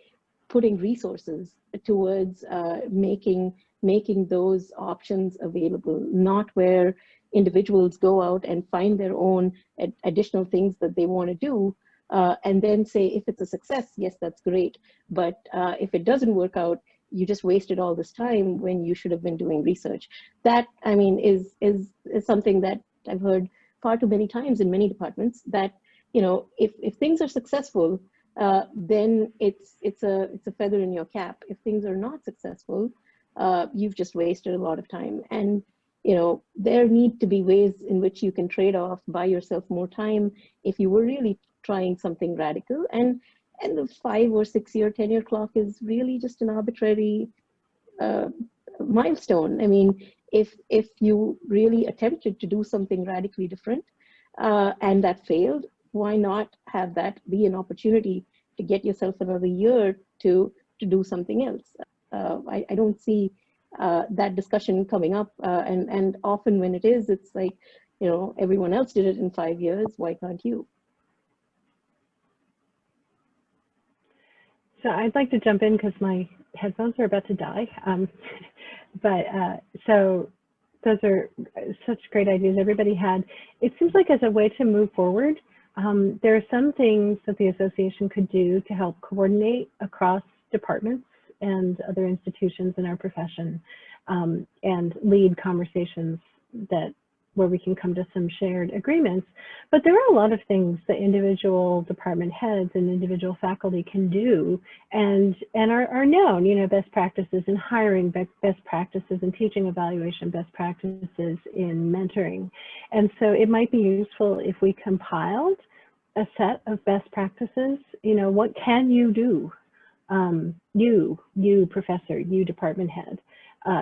[SPEAKER 5] putting resources towards making those options available, not where individuals go out and find their own additional things that they want to do, and then say, if it's a success, yes, that's great. But if it doesn't work out, you just wasted all this time when you should have been doing research. That, I mean, is something that I've heard far too many times in many departments, that, you know, if things are successful, then it's a feather in your cap. If things are not successful, you've just wasted a lot of time. And, you know, there need to be ways in which you can trade off, buy yourself more time if you were really trying something radical. And the 5 or 6 year tenure clock is really just an arbitrary milestone. I mean, if you really attempted to do something radically different and that failed, why not have that be an opportunity to get yourself another year to do something else? I don't see that discussion coming up, and often when it is, it's like, you know, everyone else did it in 5 years, why can't you?
[SPEAKER 1] So I'd like to jump in because my headphones are about to die. So those are such great ideas everybody had. It seems like as a way to move forward, there are some things that the association could do to help coordinate across departments and other institutions in our profession, and lead conversations where we can come to some shared agreements. But there are a lot of things that individual department heads and individual faculty can do and are known, you know, best practices in hiring, best practices in teaching evaluation, best practices in mentoring. And so it might be useful if we compiled a set of best practices. You know, what can you do? You professor, you department head,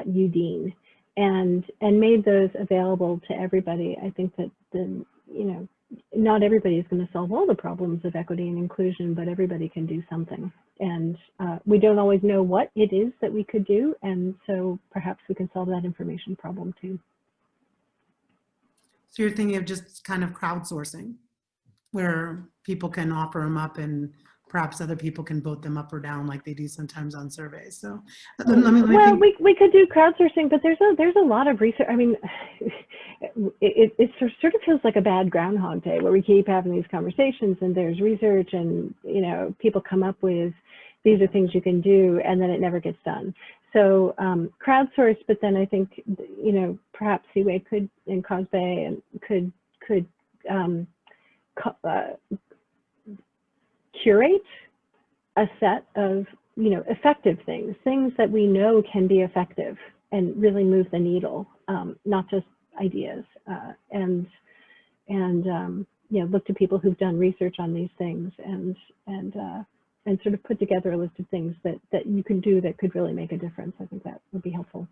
[SPEAKER 1] you dean, and made those available to everybody. I think that you know, not everybody is going to solve all the problems of equity and inclusion, but everybody can do something. And we don't always know what it is that we could do, and so perhaps we can solve that information problem too.
[SPEAKER 7] So you're thinking of just kind of crowdsourcing, where people can offer them up and perhaps other people can vote them up or down like they do sometimes on surveys. So
[SPEAKER 1] well, we could do crowdsourcing, but there's a lot of research. I mean, it sort of feels like a bad Groundhog Day where we keep having these conversations and there's research and, you know, people come up with these are things you can do, and then it never gets done. So crowdsource, but then I think, you know, perhaps CWAE could, and COSBA, and could curate a set of, you know, effective things that we know can be effective and really move the needle, not just ideas, and you know, look to people who've done research on these things and sort of put together a list of things that you can do that could really make a difference. I think that would be helpful.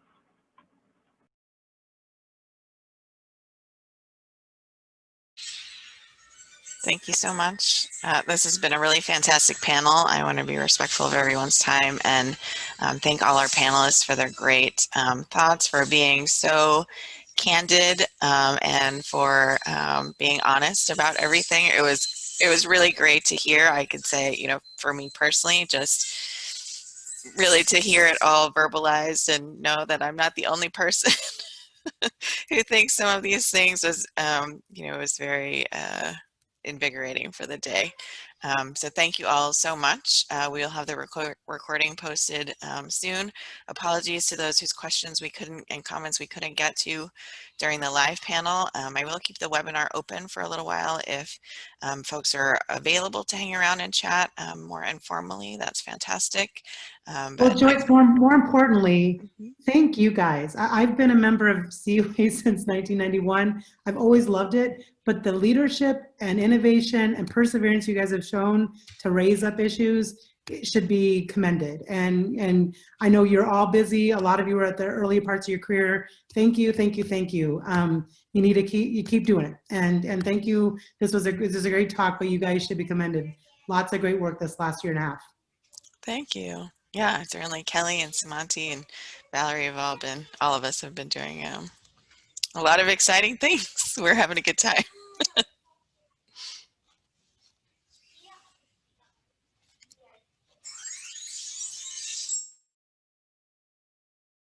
[SPEAKER 2] Thank you so much. This has been a really fantastic panel. I want to be respectful of everyone's time and thank all our panelists for their great thoughts, for being so candid, and for being honest about everything. It was really great to hear. I could say, you know, for me personally, just really to hear it all verbalized and know that I'm not the only person who thinks some of these things was, you know, was very invigorating for the day. So thank you all so much. We'll have the recording posted soon. Apologies to those whose questions we couldn't, and comments we couldn't get to during the live panel. I will keep the webinar open for a little while if folks are available to hang around and chat more informally. That's fantastic.
[SPEAKER 7] Well, Joyce, more importantly, thank you guys. I've been a member of CWAE since 1991. I've always loved it, but the leadership and innovation and perseverance you guys have shown to raise up issues should be commended. And I know you're all busy. A lot of you are at the early parts of your career. Thank you, thank you, thank you. You need to keep doing it. And thank you. This was a great talk, but you guys should be commended. Lots of great work this last year and a half.
[SPEAKER 2] Thank you. Yeah, certainly Kelly and Samanti and Valerie have all of us have been doing a lot of exciting things. We're having a good time.